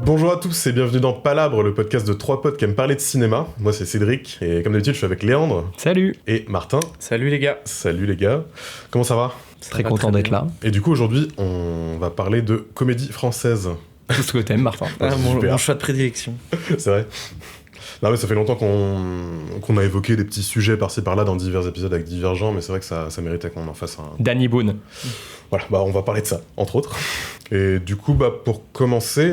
Bonjour à tous et bienvenue dans Palabre, le podcast de trois potes qui aiment parler de cinéma. Moi c'est Cédric et comme d'habitude je suis avec Léandre. Salut. Et Martin. Salut les gars. Salut les gars. Comment ça va? Très content d'être là. Et du coup aujourd'hui on va parler de comédie française. Tout ce que t'aimes, Martin. Mon choix de prédilection. C'est vrai. Non mais ça fait longtemps qu'on a évoqué des petits sujets par-ci par-là dans divers épisodes avec divers genres, mais c'est vrai que ça méritait qu'on en fasse un... Danny Boone. Voilà, on va parler de ça, entre autres. Et du coup, pour commencer,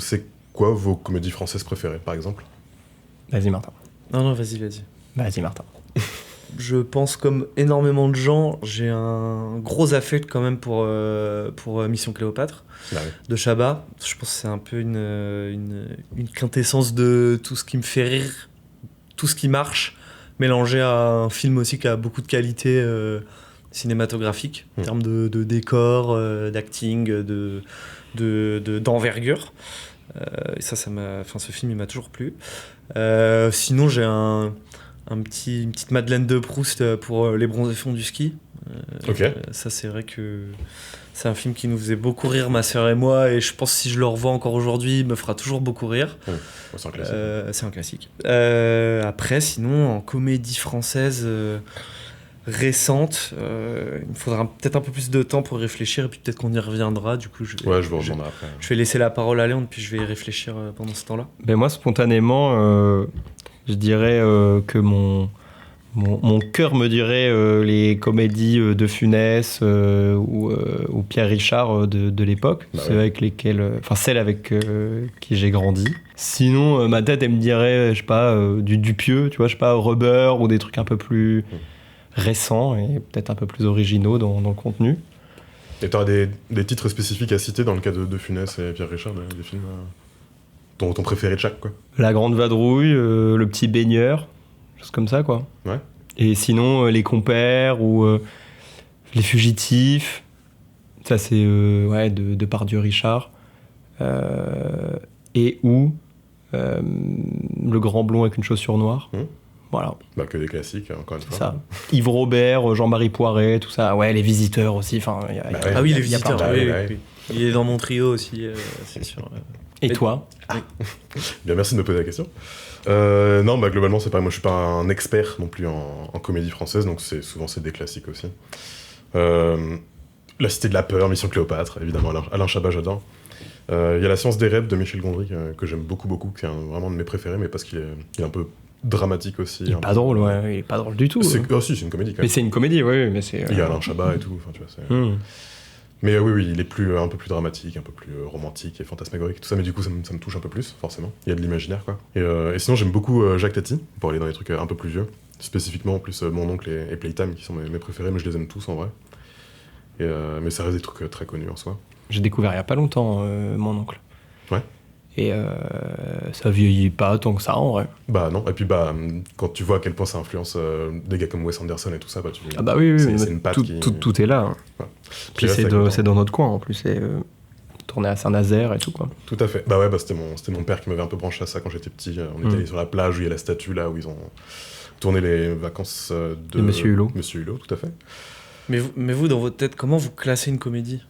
c'est quoi vos comédies françaises préférées, par exemple? Vas-y, Martin. Non, vas-y. Vas-y, Martin. Je pense comme énormément de gens, j'ai un gros affect quand même pour Mission Cléopâtre de Chabat. Je pense que c'est un peu une quintessence de tout ce qui me fait rire, tout ce qui marche, mélangé à un film aussi qui a beaucoup de qualité cinématographique, en termes de décor, d'acting, d'envergure. Et ce film il m'a toujours plu. Sinon j'ai une petite Madeleine de Proust pour Les Bronzés fonds du ski. Ok. Ça c'est vrai que c'est un film qui nous faisait beaucoup rire, ma sœur et moi, et je pense que si je le revois encore aujourd'hui, il me fera toujours beaucoup rire. C'est un classique. C'est un classique. Après, sinon, en comédie française récente, il me faudra peut-être un peu plus de temps pour réfléchir, et puis peut-être qu'on y reviendra. Du coup, je vous rejoindrai après. Je vais laisser la parole à Léon, puis je vais y réfléchir pendant ce temps-là. Ben moi, spontanément, je dirais que mon cœur me dirait les comédies de Funès ou Pierre Richard de l'époque, celles avec qui j'ai grandi. Sinon, ma tête, elle me dirait, je sais pas, du Dupieux, tu vois, je sais pas, Rubber ou des trucs un peu plus récents et peut-être un peu plus originaux dans le contenu. Et t'auras des titres spécifiques à citer dans le cas de Funès et Pierre Richard, des films ton préféré de chaque, quoi? La Grande Vadrouille, Le Petit Baigneur, choses comme ça, quoi. Ouais. Et sinon, Les Compères ou Les Fugitifs, ça c'est de Depardieu Richard. Et Le Grand Blond avec une chaussure noire. Voilà. Que des classiques, encore une fois. Ça. Yves Robert, Jean-Marie Poiret, tout ça. Ouais, Les Visiteurs aussi. Les Visiteurs, oui. Il est dans mon trio aussi, c'est sûr. Et toi? Bien, merci de me poser la question. Non, globalement, c'est pareil. Moi, je suis pas un expert non plus en comédie française, donc c'est des classiques aussi. La Cité de la Peur, Mission Cléopâtre, évidemment, Alain Chabat, j'adore. Il y a La Science des rêves de Michel Gondry, que j'aime beaucoup, qui est vraiment un de mes préférés, mais parce qu'il est un peu dramatique aussi. Il est pas drôle, il est pas drôle du tout. Si, c'est une comédie quand même. Mais c'est une comédie, oui, mais c'est... Il y a Alain Chabat et tout, tu vois, c'est... Mais oui, il est un peu plus dramatique, un peu plus romantique et fantasmagorique, tout ça, mais du coup, ça me touche un peu plus, forcément. Il y a de l'imaginaire, quoi. Et sinon, j'aime beaucoup Jacques Tati, pour aller dans les trucs un peu plus vieux. Spécifiquement, en plus, Mon Oncle et Playtime, qui sont mes préférés, mais je les aime tous, en vrai. Mais ça reste des trucs très connus, en soi. J'ai découvert il y a pas longtemps Mon Oncle. Ouais. Et ça vieillit pas tant que ça, en vrai. Non, et puis quand tu vois à quel point ça influence des gars comme Wes Anderson et tout ça, oui, c'est une patte tout est là. Hein. Ouais. Puis c'est dans notre coin, en plus, c'est tourné à Saint-Nazaire et tout, quoi. Tout à fait. C'était mon père qui m'avait un peu branché à ça quand j'étais petit. On était allé sur la plage où il y a la statue, là, où ils ont tourné les vacances de Monsieur Hulot. Monsieur Hulot, tout à fait. Mais vous, dans votre tête, comment vous classez une comédie ?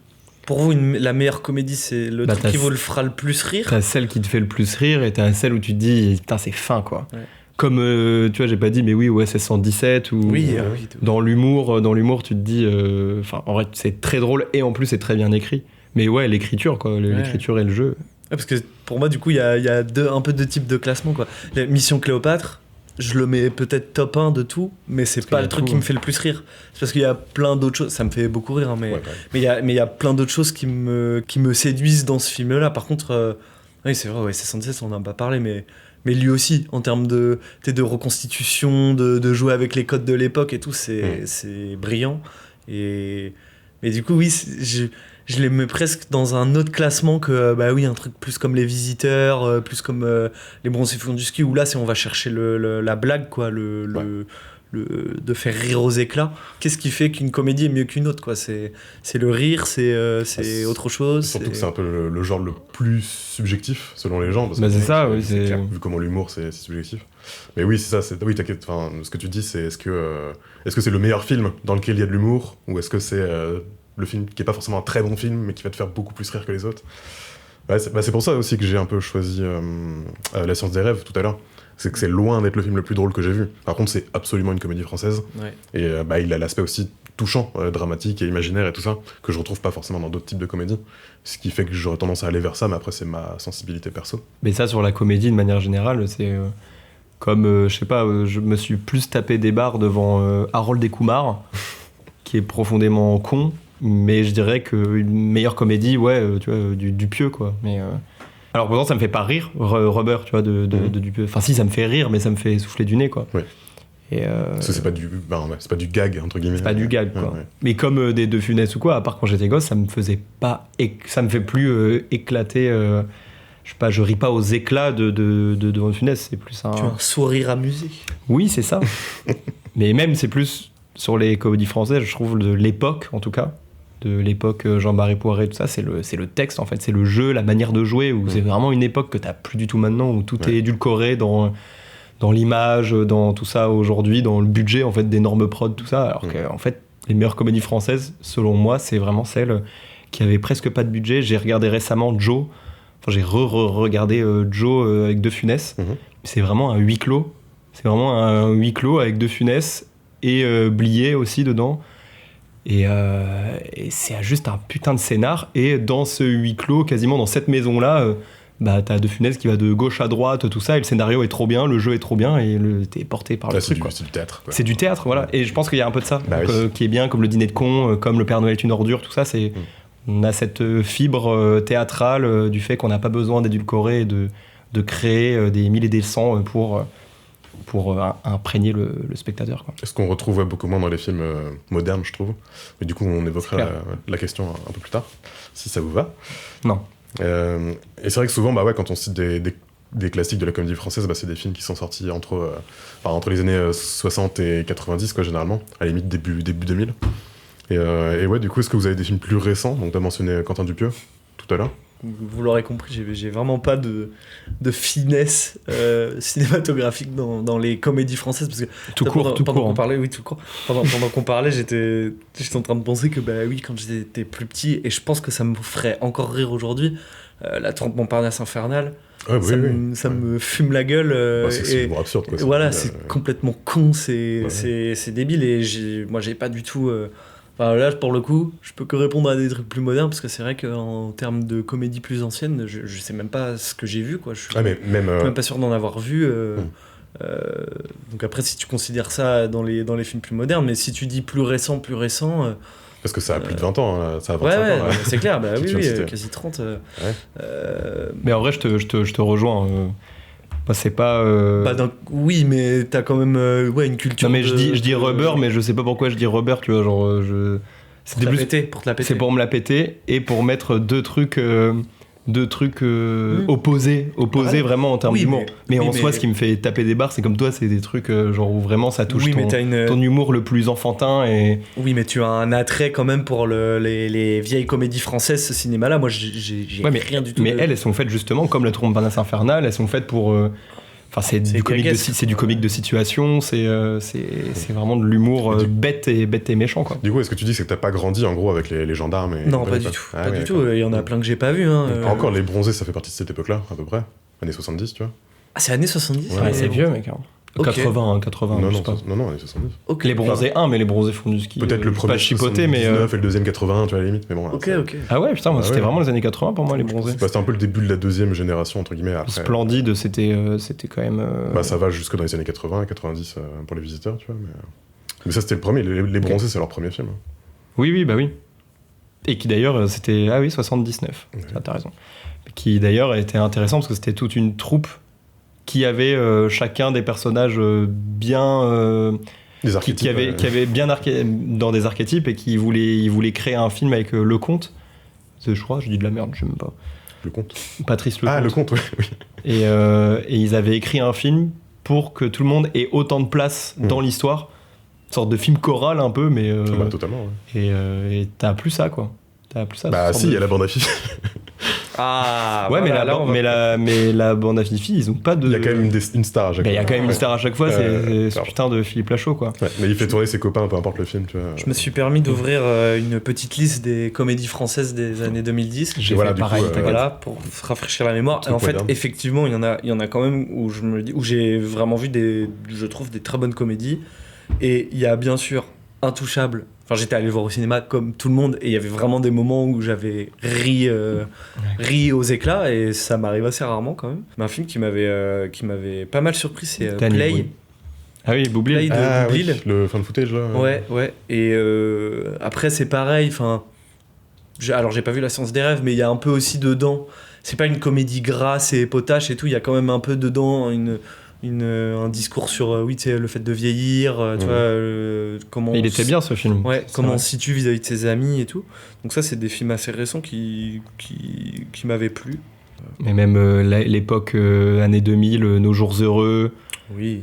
Pour vous, la meilleure comédie, c'est le truc qui vous le fera le plus rire ? T'as celle qui te fait le plus rire et t'as celle où tu te dis, putain, c'est fin, quoi. Ouais. Comme, tu vois, j'ai pas dit, mais oui, OSS 117, ou dans l'humour, tu te dis, en vrai, c'est très drôle et en plus, c'est très bien écrit. Mais ouais, l'écriture, quoi, l'écriture et le jeu. Ouais, parce que pour moi, du coup, il y a un peu deux types de classement, quoi. La Mission Cléopâtre, je le mets peut-être top 1 de tout, mais c'est pas le truc qui me fait le plus rire. C'est parce qu'il y a plein d'autres choses, ça me fait beaucoup rire, hein, mais il y a plein d'autres choses qui me séduisent dans ce film-là. Par contre, oui, c'est vrai, c'est 117, on n'en a pas parlé, mais lui aussi, en termes de reconstitution, de jouer avec les codes de l'époque et tout, c'est brillant. Mais du coup, oui, je les mets presque dans un autre classement que un truc plus comme Les Visiteurs, plus comme Les Bronzés fonds du ski, où là on va chercher la blague, quoi, de faire rire aux éclats. Qu'est-ce qui fait qu'une comédie est mieux qu'une autre, quoi? C'est le rire, c'est autre chose. Surtout que c'est un peu le genre le plus subjectif selon les gens. Parce que c'est ça, oui. C'est clair, vu comment l'humour c'est subjectif. Mais oui, c'est ça. Oui, t'inquiète. Ce que tu dis, c'est est-ce que c'est le meilleur film dans lequel il y a de l'humour, ou est-ce que c'est le film qui est pas forcément un très bon film, mais qui va te faire beaucoup plus rire que les autres? Ouais, c'est pour ça aussi que j'ai un peu choisi La Science des rêves tout à l'heure. C'est que c'est loin d'être le film le plus drôle que j'ai vu. Par contre, c'est absolument une comédie française. Ouais. Et il a l'aspect aussi touchant, dramatique et imaginaire et tout ça, que je retrouve pas forcément dans d'autres types de comédies. Ce qui fait que j'aurais tendance à aller vers ça, mais après, c'est ma sensibilité perso. Mais ça, sur la comédie, de manière générale, c'est comme, je sais pas, je me suis plus tapé des barres devant Harold et Kumar, qui est profondément con, mais je dirais qu'une meilleure comédie, tu vois, du Pieux, quoi. Mais... Alors pourtant ça me fait pas rire, Rubber, tu vois, de Dupieux. Enfin si, ça me fait rire, mais ça me fait souffler du nez, quoi. Ouais. Et parce que c'est pas du gag, entre guillemets. C'est pas du gag, quoi. Ouais. Mais comme des De Funès ou quoi, à part quand j'étais gosse, ça me faisait pas... ça me fait plus éclater... je sais pas, je ris pas aux éclats de De Funès, c'est plus un... Tu as un sourire amusé. Oui, c'est ça. Mais même, c'est plus sur les comédies françaises, je trouve, de l'époque, en tout cas. De l'époque Jean-Marie Poiré, tout ça, c'est le texte, en fait, c'est le jeu, la manière de jouer, où c'est vraiment une époque que t'as plus du tout maintenant, où tout est édulcoré dans l'image, dans tout ça aujourd'hui, dans le budget, en fait, d'énormes prods, tout ça, alors qu'en fait, les meilleures comédies françaises, selon moi, c'est vraiment celles qui avaient presque pas de budget. J'ai regardé récemment Joe, j'ai regardé Joe avec De Funès, c'est vraiment un huis clos, avec De Funès et Blier aussi dedans. Et c'est juste un putain de scénar. Et dans ce huis clos, quasiment dans cette maison-là, t'as De Funès qui va de gauche à droite, tout ça. Et le scénario est trop bien, le jeu est trop bien, et t'es porté par le truc. C'est du théâtre. Quoi. C'est du théâtre, voilà. Et je pense qu'il y a un peu de ça, qui est bien, comme le dîner de cons, comme le Père Noël est une ordure, tout ça. On a cette fibre théâtrale du fait qu'on n'a pas besoin d'édulcorer et de créer des mille et des cents pour imprégner le spectateur, quoi. Ce qu'on retrouve beaucoup moins dans les films modernes, je trouve. Mais du coup, on évoquera la question un peu plus tard, si ça vous va. Non. Et c'est vrai que souvent, quand on cite des classiques de la comédie française, c'est des films qui sont sortis entre les années 60 et 90, quoi, généralement, à la limite début 2000. Et ouais, du coup, est-ce que vous avez des films plus récents? Donc, tu as mentionné Quentin Dupieux tout à l'heure. Vous l'aurez compris, j'ai vraiment pas de finesse cinématographique dans les comédies françaises, parce que pendant qu'on parlait, pendant qu'on parlait, j'étais en train de penser que quand j'étais plus petit, et je pense que ça me ferait encore rire aujourd'hui, La Trompe Montparnasse infernale. Ça me fume la gueule. C'est absurde, quoi. Voilà, c'est complètement con, c'est débile, et moi j'ai pas du tout. Là, pour le coup, je peux que répondre à des trucs plus modernes, parce que c'est vrai qu'en termes de comédie plus ancienne, je sais même pas ce que j'ai vu, quoi. Je suis même pas sûr d'en avoir vu. Donc après, si tu considères ça dans les films plus modernes, mais si tu dis plus récent... parce que ça a plus de 20 ans, ça a 25 ans. C'est clair, quasi 30. Mais en vrai, je te rejoins. C'est pas. Oui, mais t'as quand même une culture. Non, mais je dis Rubber, mais je sais pas pourquoi je dis Rubber, tu vois, genre. Pour te la péter. C'est pour me la péter et pour mettre deux trucs opposés vraiment en termes d'humour. Mais en soi, ce qui me fait taper des barres, c'est comme toi, c'est des trucs genre où vraiment ça touche ton humour le plus enfantin. Oui, mais tu as un attrait quand même pour les vieilles comédies françaises, ce cinéma-là. Moi, j'ai rien du tout. Mais elles sont faites justement comme La Trompe Montparnasse infernale, elles sont faites pour. C'est du comique de situation, c'est vraiment de l'humour bête et méchant, quoi. Du coup, est-ce que tu dis que t'as pas grandi en gros avec les gendarmes Non, pas du tout. Pas du tout. Il y en a plein que j'ai pas vu. Encore les bronzés, ça fait partie de cette époque-là, à peu près. Années 70, tu vois. Ah, c'est années 70 c'est vieux, mec. 80, non, années 70. Okay. Les bronzés 1, mais les bronzés font du ski. Peut-être le premier pas chipoté, mais. Et le deuxième 80, tu vois, à la limite. Mais bon, ok. Ah ouais, putain, c'était vraiment les années 80 pour moi, les bronzés. C'était un peu le début de la deuxième génération, entre guillemets. Après, Splendide, c'était quand même. Ça va jusque dans les années 80 et 90 pour les visiteurs, tu vois. Mais ça, c'était le premier. Les bronzés, c'est leur premier film. Oui. Et qui d'ailleurs, c'était. Ah oui, 79. Ouais. Ça, t'as raison. Qui d'ailleurs était intéressant parce que c'était toute une troupe qui avait chacun des personnages bien qui avait bien dans des archétypes, et qui voulait créer un film avec Lecomte. Je crois, je dis de la merde, je sais même pas. Lecomte. Patrice Lecomte. Ah, Lecomte, oui. Et ils avaient écrit un film pour que tout le monde ait autant de place dans l'histoire, une sorte de film choral un peu, mais totalement. Ouais. Et t'as plus ça, quoi. T'as plus ça. Si, il y a la bande affiche. Ah, ouais, voilà, mais la bande à Fifi, ils ont pas de. Il y a quand même une star à chaque fois. Il y a quand même une star à chaque fois, c'est ce putain de Philippe Lachaud, quoi. Ouais, mais il fait tourner ses copains, peu importe le film, tu vois. Je me suis permis d'ouvrir une petite liste des comédies françaises des années 2010. J'ai fait pareil, voilà, pour rafraîchir la mémoire. Et en fait, effectivement, il y en a quand même où j'ai vraiment vu je trouve des très bonnes comédies. Et il y a bien sûr Intouchable. Enfin, j'étais allé le voir au cinéma comme tout le monde et il y avait vraiment des moments où j'avais ri aux éclats et ça m'arrive assez rarement quand même. Mais un film qui m'avait pas mal surpris, c'est Play. Ah oui, Boublil. Play de Boublil. Oui, le fan footage là. Ouais. Et après, c'est pareil. Enfin, alors j'ai pas vu La Science des rêves, mais il y a un peu aussi dedans. C'est pas une comédie grasse et potache et tout. Il y a quand même un peu dedans un discours sur le fait de vieillir, tu vois, comment il était bien ce film. Ouais, comment on se situe vis-à-vis de ses amis et tout. Donc ça, c'est des films assez récents qui m'avaient plu. Mais même l'époque années 2000, Nos jours heureux, oui,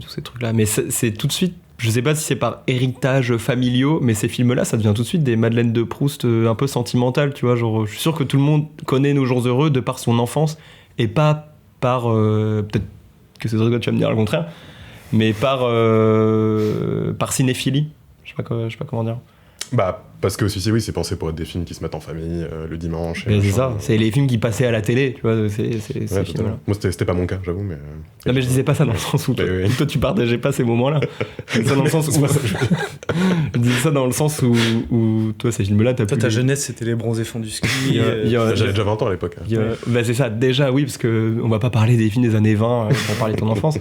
tous ces trucs-là. Mais c'est tout de suite, je sais pas si c'est par héritage familiaux, mais ces films-là, ça devient tout de suite des Madeleine de Proust un peu sentimentales, tu vois. Genre, je suis sûr que tout le monde connaît Nos jours heureux de par son enfance et pas par peut-être que c'est toi que tu vas me dire le contraire, mais par cinéphilie. Je sais pas comment dire. Bah parce que aussi c'est pensé pour être des films qui se mettent en famille le dimanche. C'est ça, c'est les films qui passaient à la télé, tu vois, ces films-là. Moi c'était pas mon cas, j'avoue, mais. Non mais je disais pas ça dans le sens où toi tu partageais pas ces moments-là. Je disais ça dans le sens où je disais ça dans le sens où toi ces films-là toi ta jeunesse c'était les bronzés fonds du ski. J'avais déjà 20 ans à l'époque. Bah c'est ça, déjà oui, parce que on va pas parler des films des années 20 pour parler de ton enfance.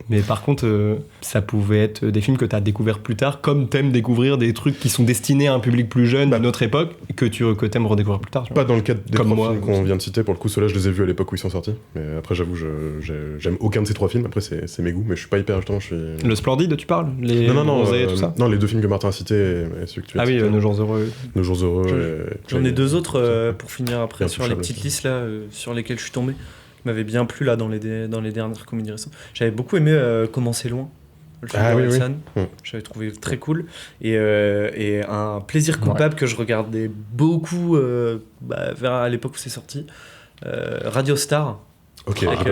Mais par contre, ça pouvait être des films que tu as découverts plus tard, comme t'aimes découvrir des trucs qui sont destinés à un public plus jeune d'une autre époque, que t'aimes redécouvrir plus tard. Pas dans le cadre des trois films qu'on vient de citer, pour le coup, ceux-là je les ai vus à l'époque où ils sont sortis. Mais après, j'avoue, j'aime aucun de ces trois films. Après, c'est mes goûts, mais je suis pas hyper, justement. Le Splendide, tu parles tout ça. Non, les deux films que Martin a cités et celui que tu as cité. Ah oui, Nos jours heureux. Nos jours heureux. J'en ai deux autres pour finir après sur les petites listes là, sur lesquelles je suis tombé. M'avait bien plu là dans les dernières comédies récentes. J'avais beaucoup aimé Comment c'est loin, le film de Wilson. J'avais trouvé très cool et un plaisir coupable que je regardais beaucoup à l'époque où c'est sorti. Radio Star avec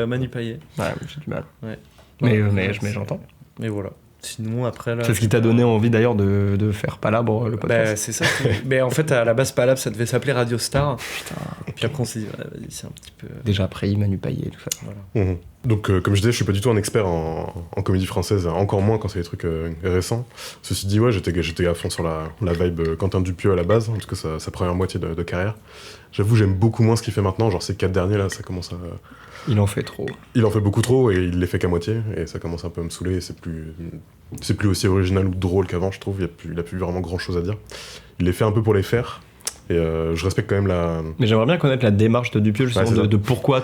Manu Payet. Ouais, j'ai du mal. Ouais. Mais j'entends. Mais voilà. Sinon, après là. C'est ce qui t'a donné envie d'ailleurs de faire Palabre, le podcast. C'est ça. Mais en fait, à la base, Palabre, ça devait s'appeler Radio Star. Putain. Et puis après, on s'est dit, vas-y, c'est un petit peu. Déjà après, Manu Payet, tout ça. Voilà. Donc, comme je disais, je suis pas du tout un expert en comédie française, encore moins quand c'est des trucs récents. Ceci dit, j'étais à fond sur la vibe Quentin Dupieux à la base, parce que sa première moitié de carrière. J'avoue, j'aime beaucoup moins ce qu'il fait maintenant. Genre, ces 4 derniers là, ça commence à. Il en fait trop. Il en fait beaucoup trop et il les fait qu'à moitié et ça commence un peu à me saouler. C'est plus aussi original ou drôle qu'avant, je trouve. Il a plus vraiment grand chose à dire. Il les fait un peu pour les faire. Et je respecte quand même la. Mais j'aimerais bien connaître la démarche de Dupieux, justement, de pourquoi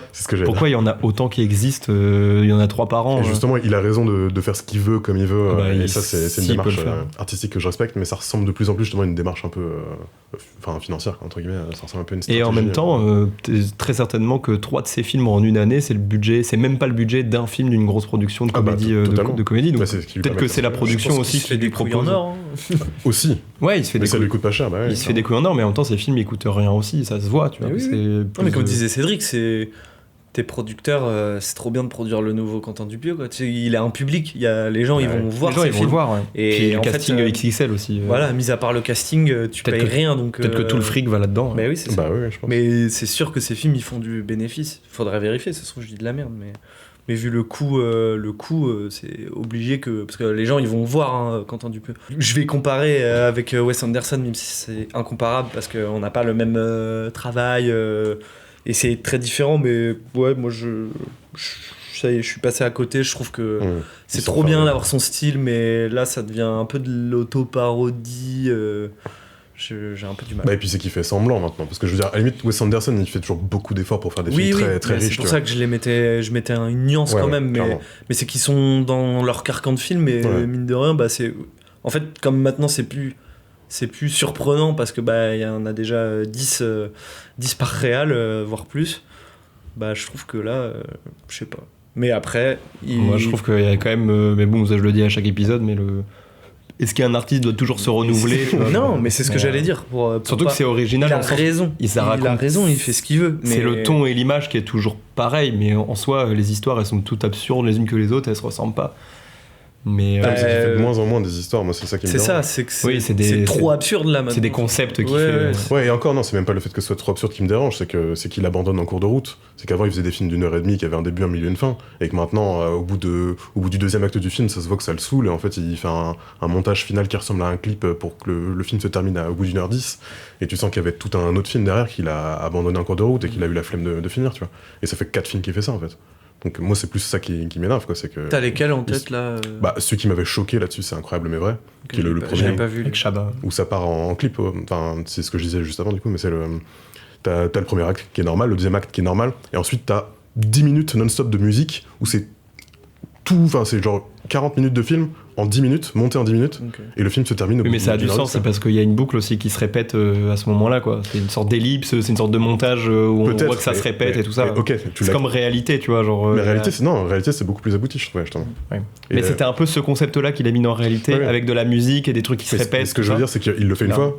il y en a autant qui existent. Il y en a 3 par an. Et justement, il a raison de faire ce qu'il veut comme il veut. Et ça, c'est une démarche artistique que je respecte, mais ça ressemble de plus en plus justement à une démarche un peu financière, entre guillemets. Ça ressemble un peu à une stratégie. Et en même temps, très certainement que 3 de ces films en une année, c'est même pas le budget d'un film d'une grosse production de comédie. De comédie. Donc peut-être que c'est la production aussi qui lui propose. Aussi. Ouais, il se fait des couilles. Ça lui coûte pas cher. Il se fait des couilles en or, mais en même temps, ces films ils coûtent rien aussi, ça se voit, tu vois. Mais comme disait Cédric, tes producteurs, c'est trop bien de produire le nouveau Quentin Dupieux, quoi. Il a un public, les gens ils vont voir ses films. Et puis le casting XXL aussi. Voilà, mis à part le casting, tu payes rien, donc. Peut-être que tout le fric va là-dedans. Mais oui, c'est ça. Oui, je pense. Mais c'est sûr que ces films ils font du bénéfice. Faudrait vérifier, ça se trouve je dis de la merde, mais vu le coût, c'est obligé parce que les gens ils vont voir Quentin Dupieux. Je vais comparer avec Wes Anderson, même si c'est incomparable parce qu'on n'a pas le même travail et c'est très différent. Mais ouais, moi ça y est, je suis passé à côté. Je trouve que c'est trop bien d'avoir son style, mais là ça devient un peu de l'auto-parodie. J'ai un peu du mal. Et puis c'est qu'il fait semblant maintenant, parce que je veux dire, à la limite, Wes Anderson il fait toujours beaucoup d'efforts pour faire des films très riches. C'est pour ça que je mettais une nuance quand même, mais c'est qu'ils sont dans leur carcan de film, et mine de rien, en fait, comme maintenant c'est plus surprenant parce que il y en a déjà 10 par réal, voire plus. Je trouve que là, je sais pas. Mais après, moi je trouve qu'il y a quand même, mais bon, ça je le dis à chaque épisode, mais Est-ce qu'un artiste doit toujours se renouveler? Non, mais c'est ce que j'allais dire. Surtout que c'est original. Il a raison. Il a raison, il fait ce qu'il veut. C'est le ton et l'image qui est toujours pareil, mais en soi, les histoires, elles sont toutes absurdes les unes que les autres, elles se ressemblent pas. Mais c'est qu'il fait de moins en moins des histoires, moi c'est ça qui me dérange. C'est ça, c'est trop absurde là maintenant. C'est des concepts qui Ouais, et encore non, c'est même pas le fait que ce soit trop absurde qui me dérange, c'est qu'il abandonne en cours de route. C'est qu'avant il faisait des films d'1h30 qui avaient un début, un milieu, une fin, et que maintenant au bout du deuxième acte du film, ça se voit que ça le saoule, et en fait il fait un montage final qui ressemble à un clip pour que le film se termine au bout d'1h10, et tu sens qu'il y avait tout un autre film derrière qu'il a abandonné en cours de route et qu'il a eu la flemme de finir, tu vois. Et ça fait 4 films qu'il fait ça en fait. Donc moi c'est plus ça qui m'énerve quoi, c'est que... T'as lesquels en tête là celui qui m'avait choqué là-dessus, c'est Incroyable mais vrai, qui est le premier. J'avais pas vu avec Chabat. Où ça part en clip, enfin c'est ce que je disais juste avant du coup, mais c'est t'as le premier acte qui est normal, le deuxième acte qui est normal, et ensuite t'as 10 minutes non-stop de musique où c'est tout, enfin c'est genre 40 minutes de film en 10 minutes, monté en 10 minutes, et le film se termine au bout. Mais ça a du sens, c'est parce qu'il y a une boucle aussi qui se répète à ce moment-là, quoi. C'est une sorte d'ellipse, c'est une sorte de montage où on voit que ça se répète et tout ça. C'est comme réalité, tu vois, genre. Mais en réalité, c'est beaucoup plus abouti, je trouvais, justement. Ouais. Mais c'était un peu ce concept-là qu'il a mis en réalité, avec de la musique et des trucs qui se répètent. Ce que je veux dire, c'est qu'il le fait une fois,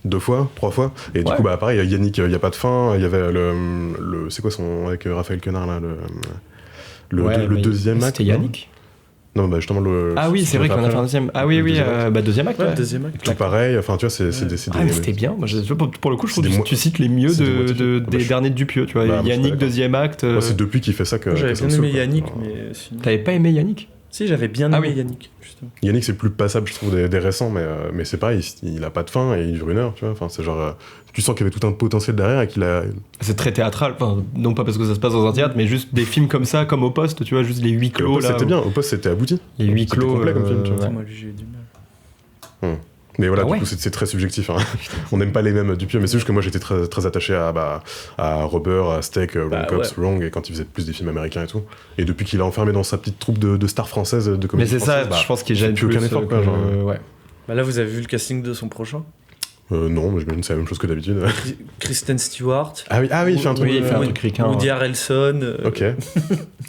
2 fois, 3 fois, et du coup, bah pareil, Yannick, il y a pas de fin, il y avait le c'est quoi son avec Raphaël Quenard là, le deuxième acte. C'était Yannick. Non, bah justement le. Ah oui, c'est vrai qu'on a fait un deuxième. Ah oui, deuxième acte. Deuxième acte. Tout pareil, enfin tu vois, c'est des. C'était bien. Pour le coup, je trouve que tu cites les mieux des derniers de Dupieux, tu vois. Yannick, deuxième acte. C'est depuis qu'il fait ça que. J'avais bien aimé Yannick, mais. T'avais pas aimé Yannick? Si, j'avais bien aimé Yannick, justement. Yannick, c'est plus passable, je trouve, des récents, mais c'est pareil, il a pas de fin et il dure 1 heure, tu vois. Enfin, c'est genre. Tu sens qu'il y avait tout un potentiel derrière et qu'il a. C'est très théâtral, enfin, non pas parce que ça se passe dans un théâtre, mais juste des films comme ça, comme Au Poste, tu vois, juste les huis clos. C'était bien, Au Poste, c'était abouti. Les huis clos. Complet comme film, tu vois. Moi, j'ai eu du mal. Mais voilà, du coup, c'est très subjectif. Hein. On n'aime pas les mêmes Dupieux, mais c'est juste que moi, j'étais très, très attaché à Rubber, à Steak, Wrong Cops, Wrong, et quand il faisait plus des films américains et tout. Et depuis qu'il est enfermé dans sa petite troupe de stars françaises, de comédie française. Mais c'est ça, je pense qu'il gêne plus aucun effort, quoi. Bah là, vous avez vu le casting de son prochain? Non, mais j'imagine que c'est la même chose que d'habitude. Kristen Stewart. Ah oui, il fait un truc. Oui, il fait un truc ricain. Woody Harrelson. Ok.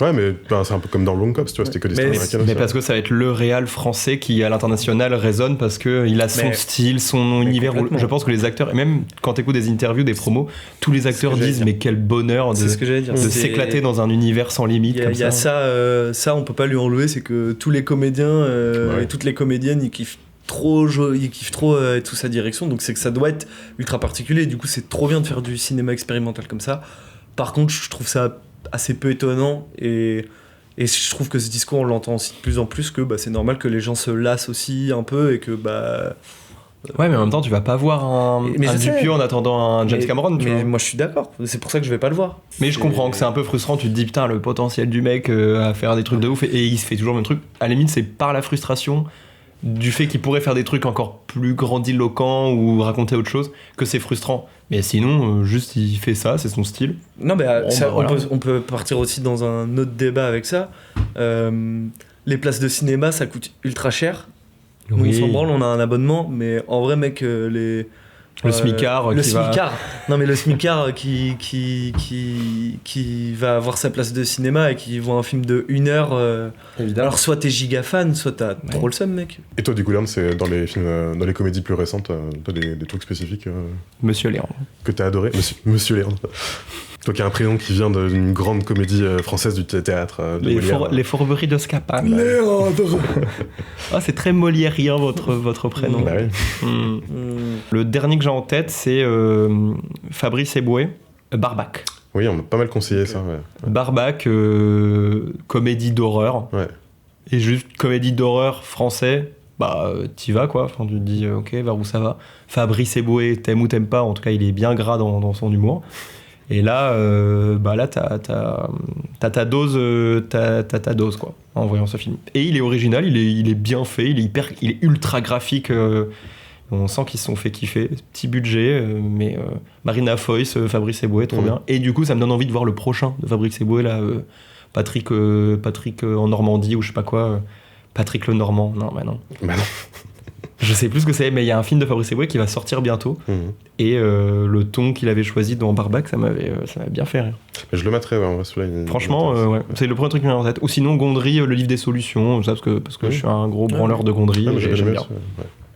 Ouais, mais c'est un peu comme dans Wrong Cops, tu vois, c'était que des stars américaines. Mais parce que ça va être le réal français qui, à l'international, résonne parce qu'il a son style, son univers. Je pense que les acteurs, et même quand tu écoutes des interviews, des promos, tous les acteurs disent mais quel bonheur de s'éclater dans un univers sans limite. Il y a ça, on peut pas lui enlever, c'est que tous les comédiens et toutes les comédiennes, ils kiffent trop toute sa direction, donc c'est que ça doit être ultra particulier, du coup c'est trop bien de faire du cinéma expérimental comme ça. Par contre, je trouve ça assez peu étonnant et je trouve que ce discours on l'entend aussi de plus en plus, que c'est normal que les gens se lassent aussi un peu et que ouais, mais en même temps tu vas pas voir un Dupieux en attendant un James Cameron, tu vois. Moi je suis d'accord, c'est pour ça que je vais pas le voir. Mais je comprends que c'est un peu frustrant, tu te dis putain le potentiel du mec à faire des trucs de ouf et il se fait toujours le même truc. À la limite c'est par la frustration du fait qu'il pourrait faire des trucs encore plus grandiloquents ou raconter autre chose, que c'est frustrant. Mais sinon, juste il fait ça, c'est son style. Non, mais on peut partir aussi dans un autre débat avec ça. Les places de cinéma, ça coûte ultra cher. Oui. On s'en branle, on a un abonnement, mais en vrai, mec, le smicard non mais le smicard qui va avoir sa place de cinéma et qui voit un film de 1 heure, alors soit t'es giga fan, soit t'as trop le seum, mec. Et toi du coup Léandre, c'est dans les films, dans les comédies plus récentes, t'as des trucs spécifiques Monsieur Léandre que t'as adoré? Monsieur Léandre. Toi qui as un prénom qui vient d'une grande comédie française du théâtre de les Fourberies de Scapin. Léandre. C'est très molièrien votre prénom. Bah oui. Le dernier que j'ai en tête, c'est Fabrice Eboué, Barbac. Oui, on m'a pas mal conseillé ça. Ouais. Barbac, comédie d'horreur. Ouais. Et juste comédie d'horreur français, t'y vas quoi. Enfin, tu te dis ok, vers où ça va. Fabrice Eboué, t'aimes ou t'aimes pas, en tout cas il est bien gras dans son humour. Et là, t'as ta dose quoi, en voyant ce film. Et il est original, il est bien fait, il est ultra graphique. On sent qu'ils se sont fait kiffer. Petit budget, mais Marina Foïs, Fabrice Eboué, trop bien. Et du coup, ça me donne envie de voir le prochain de Fabrice Eboué, là, Patrick en Normandie ou je sais pas quoi. Patrick le Normand. Non, bah non. Je sais plus ce que c'est, mais il y a un film de Fabrice Eboué qui va sortir bientôt. Et le ton qu'il avait choisi dans Barbac, ça m'avait bien fait rire. Mais je le mettrais, ouais, en vrai, celui-là. Franchement, ouais. C'est le premier truc qui me vient en tête. Ou sinon, Gondry, le livre des solutions, ça, parce que je suis un gros branleur de Gondry. J'aime bien.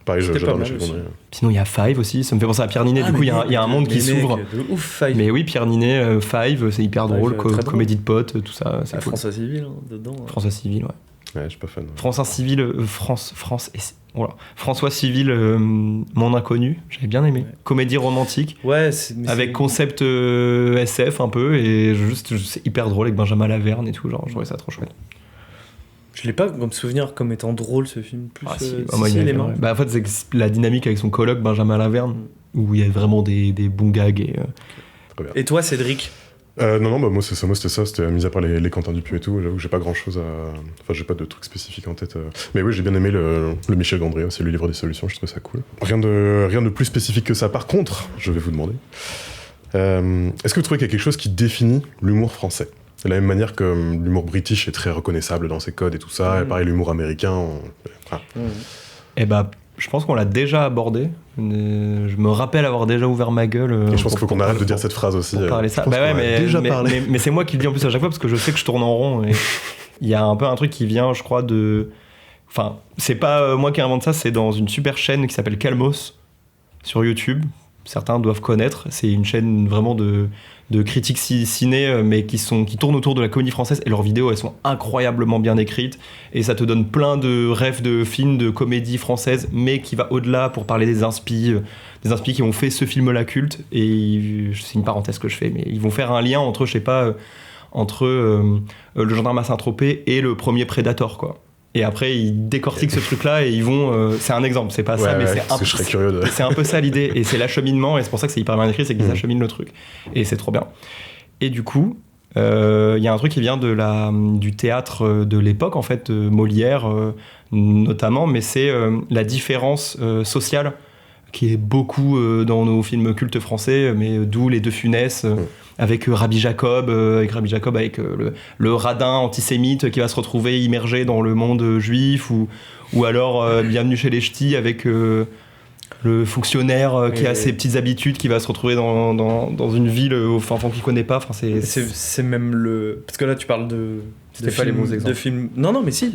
Pareil, j'adore le Gondry. Sinon, il y a Five aussi, ça me fait penser à Pierre Ninet. Du coup, il y a un monde qui s'ouvre. Ouf, Five. Mais oui, Pierre Ninet, Five, c'est hyper drôle, comédie de potes, tout ça. C'est cool. François Civil, dedans. François Civil, ouais. Ouais, je suis pas fan. François Civil, Mon Inconnu, j'avais bien aimé. Ouais. Comédie romantique, avec concept SF un peu, et c'est hyper drôle avec Benjamin Laverne et tout, genre, je trouvais ça trop chouette. Je l'ai pas comme souvenir comme étant drôle ce film. Plus, en fait, c'est la dynamique avec son coloc Benjamin Laverne, où il y a vraiment des bons gags. Et toi, Cédric? Non, moi c'était ça, c'était mis à part les Quentin Dupieux et tout, j'avoue que j'ai pas grand chose à. Enfin, j'ai pas de trucs spécifiques en tête. Mais oui, j'ai bien aimé le Michel Gondry, c'est le livre des solutions, je trouve ça cool. Rien de plus spécifique que ça. Par contre, je vais vous demander, est-ce que vous trouvez qu'il y a quelque chose qui définit l'humour français? De la même manière que l'humour british est très reconnaissable dans ses codes et tout ça, et pareil, l'humour américain. Eh bah, je pense qu'on l'a déjà abordé. Je me rappelle avoir déjà ouvert ma gueule. Et je pense qu'il faut qu'on arrête de dire cette phrase aussi. Parler ça. Mais c'est moi qui le dis en plus à chaque fois parce que je sais que je tourne en rond. Et il y a un peu un truc qui vient, je crois, de. Enfin, c'est pas moi qui invente ça, c'est dans une super chaîne qui s'appelle Calmos sur YouTube. Certains doivent connaître. C'est une chaîne vraiment de critiques ciné, mais qui tournent autour de la comédie française, et leurs vidéos, elles sont incroyablement bien écrites, et ça te donne plein de rêves de films de comédie française, mais qui va au-delà pour parler des inspi qui ont fait ce film-là culte, et c'est une parenthèse que je fais, mais ils vont faire un lien entre, Le Gendarme à Saint-Tropez et le premier Predator, quoi. Et après, ils décortiquent ce truc-là et ils vont. C'est un exemple, c'est pas ça, mais je serais curieux c'est un peu ça l'idée. Et c'est l'acheminement, et c'est pour ça que c'est hyper bien écrit, c'est qu'ils acheminent le truc. Et c'est trop bien. Et du coup, y a un truc qui vient du théâtre de l'époque, en fait, Molière notamment, mais c'est la différence sociale qui est beaucoup dans nos films cultes français, mais d'où Les Deux Funès. Avec Rabbi Jacob, avec le radin antisémite qui va se retrouver immergé dans le monde juif, ou alors Bienvenue chez les Ch'tis avec le fonctionnaire qui a ses petites habitudes, qui va se retrouver dans une ville au fin fond qu'il connaît pas. Enfin, c'est même parce que là tu parles de pas les bons exemples. De films. Non, mais si.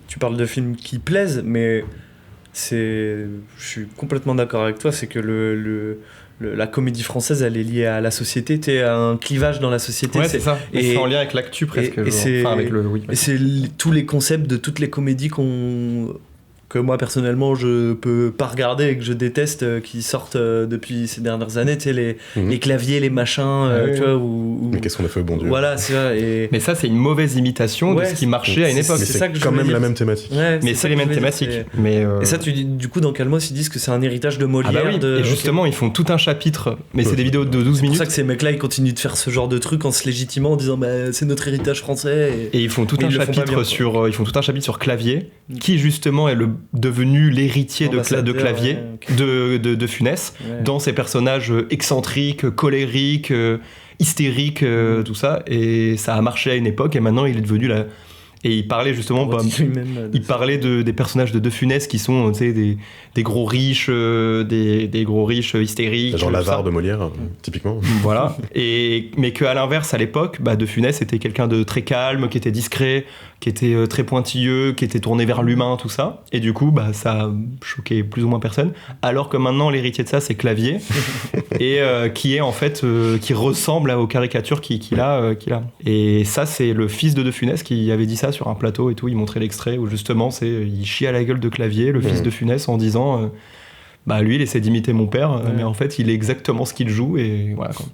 Tu parles de films qui plaisent, mais je suis complètement d'accord avec toi, c'est que la comédie française, elle est liée à la société, à un clivage dans la société. Ouais, c'est ça. Et c'est en lien avec l'actu presque. Et c'est tous les concepts de toutes les comédies que moi personnellement je peux pas regarder et que je déteste, qui sortent depuis ces dernières années, tu sais, les claviers, les machins, tu vois, mais qu'est-ce qu'on a fait, bon Dieu. Voilà, c'est ça. Mais ça, c'est une mauvaise imitation de ce qui marchait à une époque. Mais c'est ça quand même la même thématique. Mais c'est les mêmes thématiques. Et ça, du coup, dans Calmos, ils disent que c'est un héritage de Molière. Et justement, ils font tout un chapitre, mais c'est des vidéos de 12 minutes. C'est pour ça que ces mecs-là, ils continuent de faire ce genre de truc en se légitimant, en disant c'est notre héritage français. Et ils font tout un chapitre sur Clavier, qui justement est devenu l'héritier de Clavier, de Funès, dans ses personnages excentriques, colériques, hystériques, tout ça. Et ça a marché à une époque, et maintenant il est devenu la... Et il parlait justement, il parlait des personnages de Funès qui sont, tu sais, des gros riches, des gros riches hystériques. Genre l'avare de Molière, typiquement. Voilà. Mais qu'à l'inverse, à l'époque, De Funès était quelqu'un de très calme, qui était discret, qui était très pointilleux, qui était tourné vers l'humain, tout ça. Et du coup, ça a choqué plus ou moins personne. Alors que maintenant, l'héritier de ça, c'est Clavier, et qui est en fait, qui ressemble aux caricatures qu'il a. Et ça, c'est le fils de Funès qui avait dit ça sur un plateau et tout. Il montrait l'extrait où justement, il chie à la gueule de Clavier, le fils de Funès, en disant lui, il essaie d'imiter mon père, mais en fait, il est exactement ce qu'il joue, et voilà, quoi.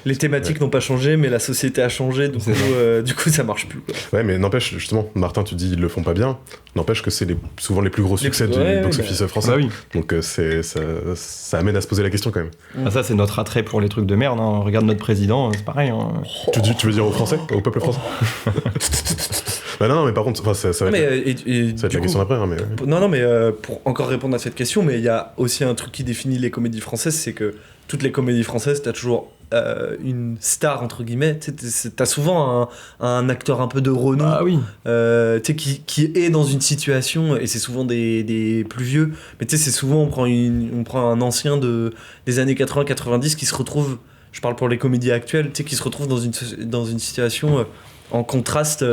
Les thématiques n'ont pas changé, mais la société a changé, du coup ça marche plus, quoi. Ouais, mais n'empêche, justement, Martin, tu dis ils le font pas bien, n'empêche que c'est souvent les plus gros succès du box-office français. Oui. Donc ça amène à se poser la question quand même. Ça, c'est notre attrait pour les trucs de merde, hein. Regarde notre président, c'est pareil. Hein. Tu veux dire aux Français, au peuple français? Non, mais par contre, ça va être la question d'après. Non, mais pour encore répondre à cette question, mais il y a aussi un truc qui définit les comédies françaises, c'est que toutes les comédies françaises, t'as toujours une star entre guillemets, t'as souvent un acteur un peu de renom, qui est dans une situation, et c'est souvent des plus vieux, mais tu sais, c'est souvent on prend un ancien des années 80-90 qui se retrouve, je parle pour les comédies actuelles, tu sais, qui se retrouve dans une situation en contraste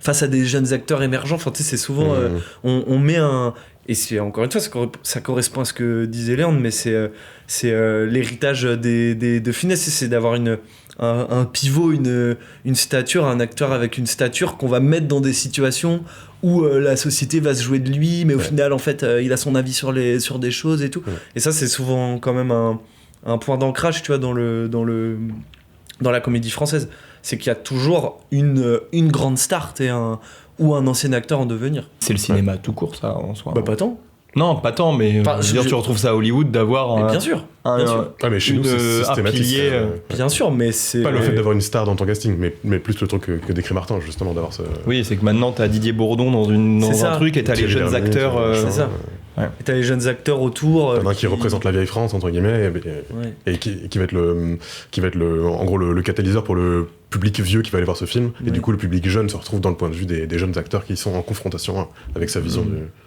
face à des jeunes acteurs émergents. Enfin, tu sais, c'est souvent on met un... Et c'est encore une fois, ça correspond à ce que disait Léandre, mais c'est l'héritage de Funès, c'est d'avoir un pivot, une stature, un acteur avec une stature qu'on va mettre dans des situations où la société va se jouer de lui, mais au final, en fait, il a son avis sur des choses et tout. Et ça, c'est souvent quand même un point d'ancrage, tu vois, dans la comédie française. C'est qu'il y a toujours une grande star, ou un ancien acteur en devenir. C'est le cinéma tout court, ça, en soi. Bah, pas tant. Non, pas tant, mais tu retrouves ça à Hollywood d'avoir bien sûr. Mais chez nous, c'est systématique. Bien sûr, mais c'est... Pas le fait d'avoir une star dans ton casting, mais plus le truc que décrit Martin, justement, d'avoir ça. Oui, c'est que maintenant, t'as Didier Bourdon dans un truc, et t'as les jeunes acteurs... C'est ça. Ouais. Et t'as les jeunes acteurs autour. T'en as un qui représente la vieille France, entre guillemets, et qui va être en gros le catalyseur pour le public vieux qui va aller voir ce film. Et du coup, le public jeune se retrouve dans le point de vue des jeunes acteurs qui sont en confrontation avec sa vision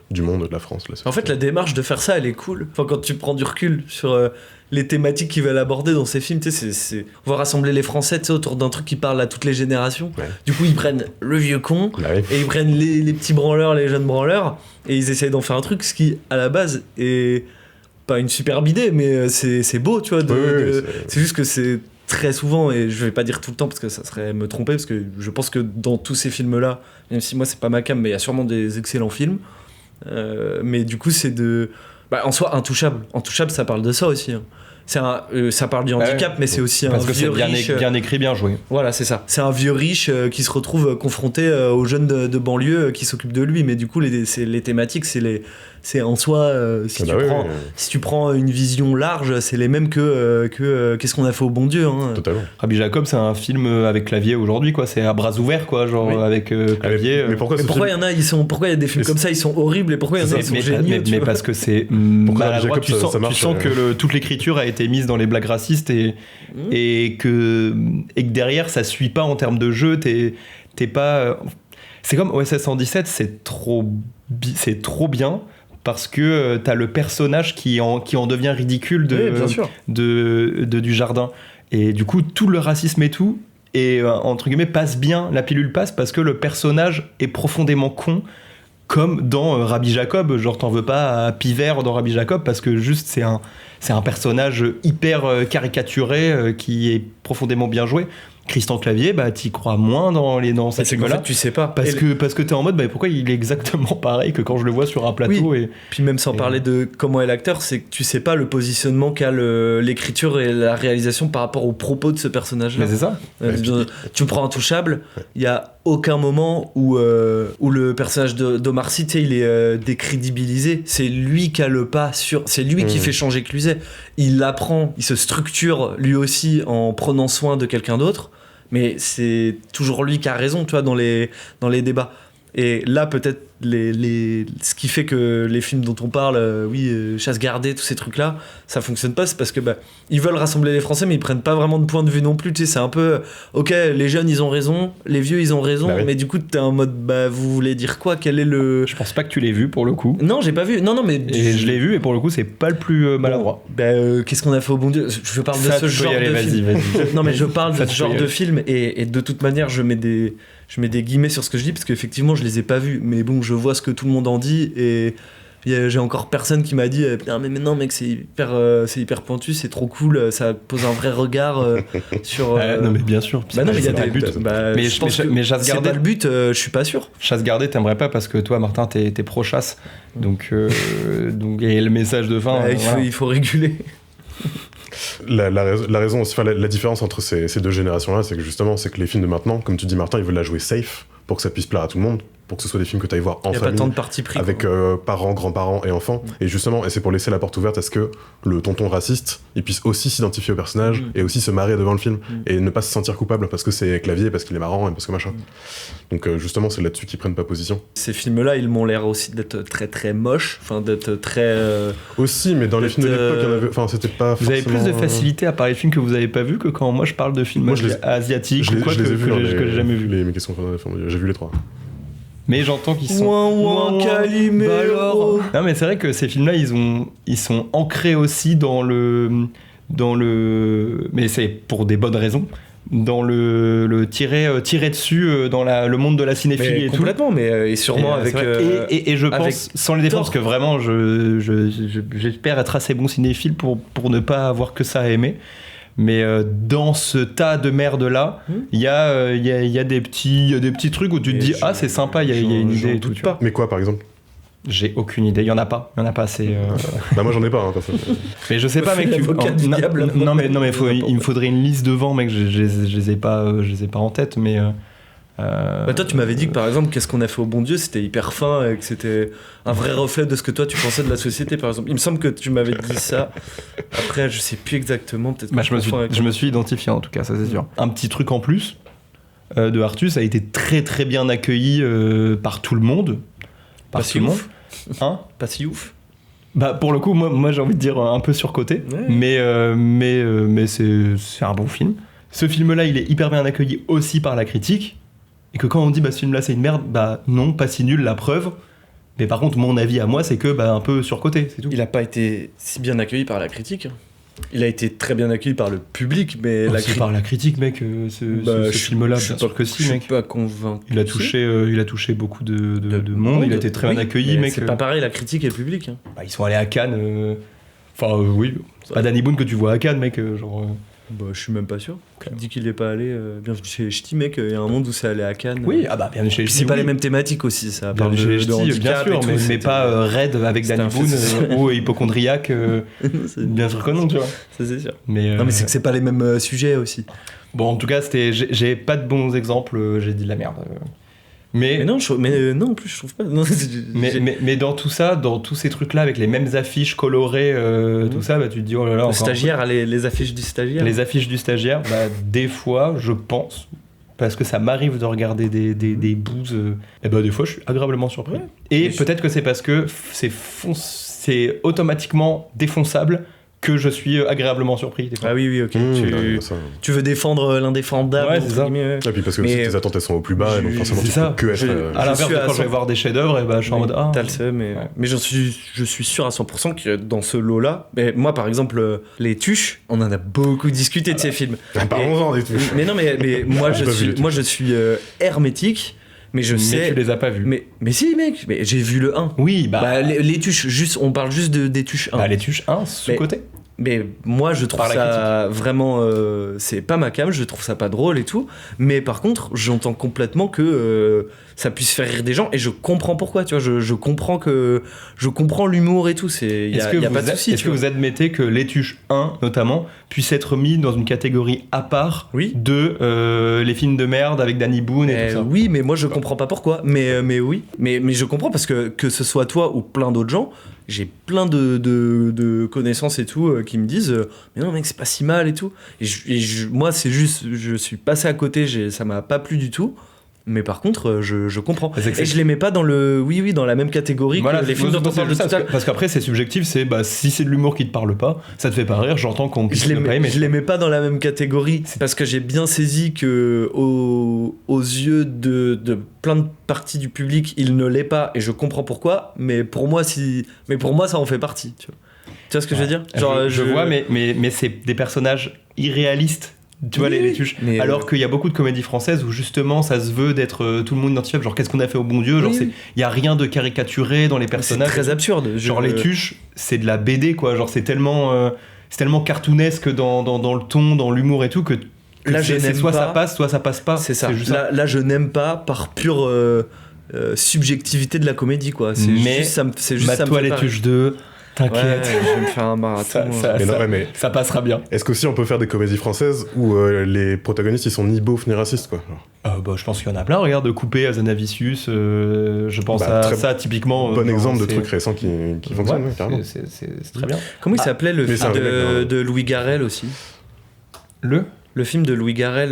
du monde, de la France. En fait, la démarche de faire ça, elle est cool. Enfin, quand tu prends du recul sur les thématiques qu'ils veulent aborder dans ces films, tu sais, on va rassembler les Français, tu sais, autour d'un truc qui parle à toutes les générations. Ouais. Du coup, ils prennent le vieux con, et ils prennent les petits branleurs, les jeunes branleurs, et ils essayent d'en faire un truc, ce qui, à la base, est pas une superbe idée, mais c'est beau, tu vois. C'est juste que c'est très souvent, et je vais pas dire tout le temps parce que ça serait me tromper, parce que je pense que dans tous ces films-là, même si moi c'est pas ma cam, mais il y a sûrement des excellents films. Mais du coup, c'est en soi, Intouchable, ça parle de ça aussi. Hein. Ça parle du handicap, mais c'est aussi un vieux riche. Bien écrit, bien joué. Voilà, c'est ça. C'est un vieux riche qui se retrouve confronté aux jeunes de banlieue qui s'occupent de lui. Mais du coup, les thématiques, c'est en soi, si tu prends une vision large, c'est les mêmes que Qu'est-ce qu'on a fait au bon Dieu. Hein. Totalement. Rabbi Jacob, c'est un film avec Clavier aujourd'hui, quoi. C'est à bras ouverts, quoi, genre avec Clavier. Mais pourquoi il y en a, pourquoi il y a des films comme ça, ils sont horribles, et pourquoi il y en a, ils sont géniaux. Mais parce que c'est maladroit. Tu sens que toute l'écriture a été mise dans les blagues racistes et que derrière ça suit pas en termes de jeu. T'es pas. C'est comme OSS 117, c'est trop bien. Parce que t'as le personnage qui en devient ridicule de Dujardin. Et du coup, tout le racisme et tout, entre guillemets, passe bien, la pilule passe, parce que le personnage est profondément con, comme dans Rabbi Jacob. Genre, t'en veux pas à Pivert dans Rabbi Jacob, parce que juste, c'est un personnage hyper caricaturé, qui est profondément bien joué. Christian Clavier, t'y crois moins dans ces films-là. En fait, tu sais pas. Parce que t'es en mode, pourquoi il est exactement pareil que quand je le vois sur un plateau. Oui. Puis même sans parler de comment est l'acteur, c'est que tu sais pas le positionnement qu'a l'écriture et la réalisation par rapport aux propos de ce personnage-là. Mais c'est ça. Tu prends Intouchable, il y a aucun moment où le personnage d'Omar Sy, il est décrédibilisé. C'est lui qui a le pas sur... C'est lui qui fait changer Cluzet. Il apprend, il se structure lui aussi en prenant soin de quelqu'un d'autre, mais c'est toujours lui qui a raison, tu vois, dans les débats. Et là, peut-être, ce qui fait que les films dont on parle, Chasse gardée, tous ces trucs-là, ça fonctionne pas, c'est parce que ils veulent rassembler les Français, mais ils prennent pas vraiment de point de vue non plus. Tu sais, c'est un peu, ok, les jeunes, ils ont raison, les vieux, ils ont raison, mais du coup, t'es en mode, vous voulez dire quoi ? Quel est le... Je pense pas que tu l'aies vu, pour le coup. Non, j'ai pas vu. Non, mais... Et je l'ai vu, et pour le coup, c'est pas le plus maladroit. Qu'est-ce qu'on a fait au bon Dieu ? Je parle de ce genre de film. Vas-y. Non, mais je parle de ce genre de film, et de toute manière, je mets des guillemets sur ce que je dis, parce qu'effectivement je les ai pas vus, mais bon, je vois ce que tout le monde en dit, et j'ai encore personne qui m'a dit mais non mec, c'est hyper pointu, c'est trop cool, ça pose un vrai regard sur non mais bien sûr, non mais il y a des buts, mais Chasse gardée, c'est pas le but, je suis pas sûr. Chasse gardée, t'aimerais pas, parce que toi Martin t'es pro-chasse, donc et le message de fin, il faut réguler. La raison, la différence entre ces deux générations-là, c'est que justement, c'est que les films de maintenant, comme tu dis Martin, ils veulent la jouer safe, pour que ça puisse plaire à tout le monde, pour que ce soit des films que tu ailles voir en famille. Il n'y a pas tant de parti pris. Avec parents, grands-parents et enfants. Et justement, et c'est pour laisser la porte ouverte à ce que le tonton raciste, il puisse aussi s'identifier au personnage et aussi se marrer devant le film. Et ne pas se sentir coupable parce que c'est Clavier, parce qu'il est marrant et parce que machin. Donc justement, c'est là-dessus qu'ils prennent pas position. Ces films-là, ils m'ont l'air aussi d'être très très moches, enfin d'être très... Aussi, mais dans les films de l'époque, il y en avait... Enfin, c'était pas Vous avez plus de facilité à parler de films que vous avez pas vus que quand moi je parle de films asiatiques ou quoi que j'ai jamais vu. Mes questions, j'ai vu les 3. Mais j'entends qu'ils sont... Calimero. Non mais c'est vrai que ces films-là, ils sont ancrés aussi dans le... Mais c'est pour des bonnes raisons. Dans le tirer dessus dans le monde de la cinéphilie et complètement, tout. Mais et sûrement avec... Et je pense, sans les défendre, parce que vraiment, j'espère être assez bon cinéphile pour ne pas avoir que ça à aimer. Mais dans ce tas de merde-là, il y a des petits trucs où tu te dis « Ah, c'est sympa, il y a une idée et tout. » Mais quoi, par exemple ? J'ai aucune idée, il y en a pas, c'est... Bah moi j'en ai pas, hein, personne. Mais je sais pas, mec, non mais il me faudrait une liste devant, mec, je les ai pas en tête, mais... Bah toi tu m'avais dit que par exemple Qu'est-ce qu'on a fait au bon Dieu, c'était hyper fin et que c'était un vrai reflet de ce que toi tu pensais de la société, par exemple. Il me semble que tu m'avais dit ça. Après je sais plus exactement, peut-être. Bah, je me suis identifié en tout cas, ça c'est sûr. Un petit truc en plus de Artus a été très très bien accueilli par tout le monde. Pas si ouf. Hein ? Pas si ouf. Bah pour le coup moi j'ai envie de dire un peu surcoté, mais c'est un bon film. Ce film-là, il est hyper bien accueilli aussi par la critique. Et que quand on dit bah ce film là c'est une merde, bah non, pas si nul, la preuve. Mais par contre mon avis à moi c'est que bah un peu surcoté, c'est tout. Il a pas été si bien accueilli par la critique. Il a été très bien accueilli par le public, mais par la critique, mec, ce film là, bien sûr que si, mec. Je suis pas convaincu. Il a touché beaucoup de monde, il a été très bien accueilli, mec. C'est pas pareil la critique et le public. Hein. Bah, ils sont allés à Cannes, oui, c'est pas Danny Boone que tu vois à Cannes, mec, genre... Bah, je suis même pas sûr. Okay. Tu dis qu'il est pas allé. Bienvenue chez Ch'ti, mec. Il y a un monde où c'est allé à Cannes. Oui, ah bah bienvenue chez Ch'ti. C'est pas les mêmes thématiques aussi, ça. Bienvenue chez Ch'ti, bien sûr, mais pas Red avec Danny Boone ou hypochondriaque. Bien sûr que non, tu vois. Ça c'est sûr. Non, mais c'est que c'est pas les mêmes sujets aussi. Bon, en tout cas, j'ai pas de bons exemples. J'ai dit de la merde. Mais non, en plus je trouve pas. Non, mais dans tout ça, dans tous ces trucs-là, avec les mêmes affiches colorées, tout ça, bah, tu te dis oh là là. Le stagiaire, les affiches du stagiaire. Les affiches du stagiaire, bah, des fois, je pense, parce que ça m'arrive de regarder des bouses, et bah des fois je suis agréablement surpris. Ouais. Et peut-être que c'est parce que c'est automatiquement défonçable que je suis agréablement surpris. Des fois. Ah oui, ok. Tu veux défendre l'indéfendable. Ouais, c'est ça. Et puis parce que tes attentes elles sont au plus bas, et donc forcément tu peux que être... À l'inverse, quand je vais voir des chefs-d'œuvre, et bah, je suis en mode t'as le seum, mais je suis sûr à 100% que dans ce lot-là, moi par exemple, les tuches, on en a beaucoup discuté de ces films. Parlons-en des tuches. Mais non, mais moi je suis hermétique. Mais je sais. Mais tu les as pas vus. Mais si, mec, mais j'ai vu le 1. Oui, bah. Les tuches, on parle juste des tuches 1. Bah, les tuches 1, sous-côté. Mais moi, je trouve ça vraiment. C'est pas ma came, je trouve ça pas drôle et tout. Mais par contre, j'entends complètement que ça puisse faire rire des gens et je comprends pourquoi, tu vois. Je comprends l'humour et tout. Il y a pas de souci. Est-ce que vous admettez que les tuches 1, notamment, puissent être mis dans une catégorie à part de les films de merde avec Danny Boone et tout ça? Oui, mais moi, je comprends pas pourquoi. Mais oui. Mais je comprends parce que ce soit toi ou plein d'autres gens, j'ai plein de connaissances et tout qui me disent mais non mec c'est pas si mal et tout et moi c'est juste je suis passé à côté, ça m'a pas plu du tout, mais par contre je comprends et je les mets pas dans dans la même catégorie que les films dont on parle tout à l'heure, parce qu'après c'est subjectif, c'est si c'est de l'humour qui te parle pas, ça te fait pas rire, j'entends qu'on puisse ne pas aimer. Je les mets pas dans la même catégorie parce que j'ai bien saisi que aux yeux de plein de parties du public il ne l'est pas et je comprends pourquoi, mais pour moi ça en fait partie, tu vois ce que je veux dire, genre je vois, mais c'est des personnages irréalistes. Tu vois, les tuches. Alors qu'il y a beaucoup de comédies françaises où justement ça se veut d'être tout le monde identifiable. Genre, qu'est-ce qu'on a fait au bon Dieu? Genre, il n'y a rien de caricaturé dans les personnages. C'est très absurde. Genre, les tuches, c'est de la BD, quoi. Genre, c'est tellement cartoonesque dans le ton, dans l'humour et tout, que là, soit ça passe, soit ça passe pas. C'est ça. Là, je n'aime pas par pure subjectivité de la comédie, quoi. C'est juste ça me les tuches 2. T'inquiète. Je vais me faire un marathon. Ça passera bien. Est-ce qu'aussi on peut faire des comédies françaises où les protagonistes ils sont ni beaufs ni racistes quoi? Je pense qu'il y en a plein. Regarde, Coupé, Azanavicius, je pense à ça typiquement. Bon exemple de trucs récents qui fonctionnent, carrément. C'est très bien. Comment il s'appelait le film de Louis Garrel aussi? Le film de Louis Garrel,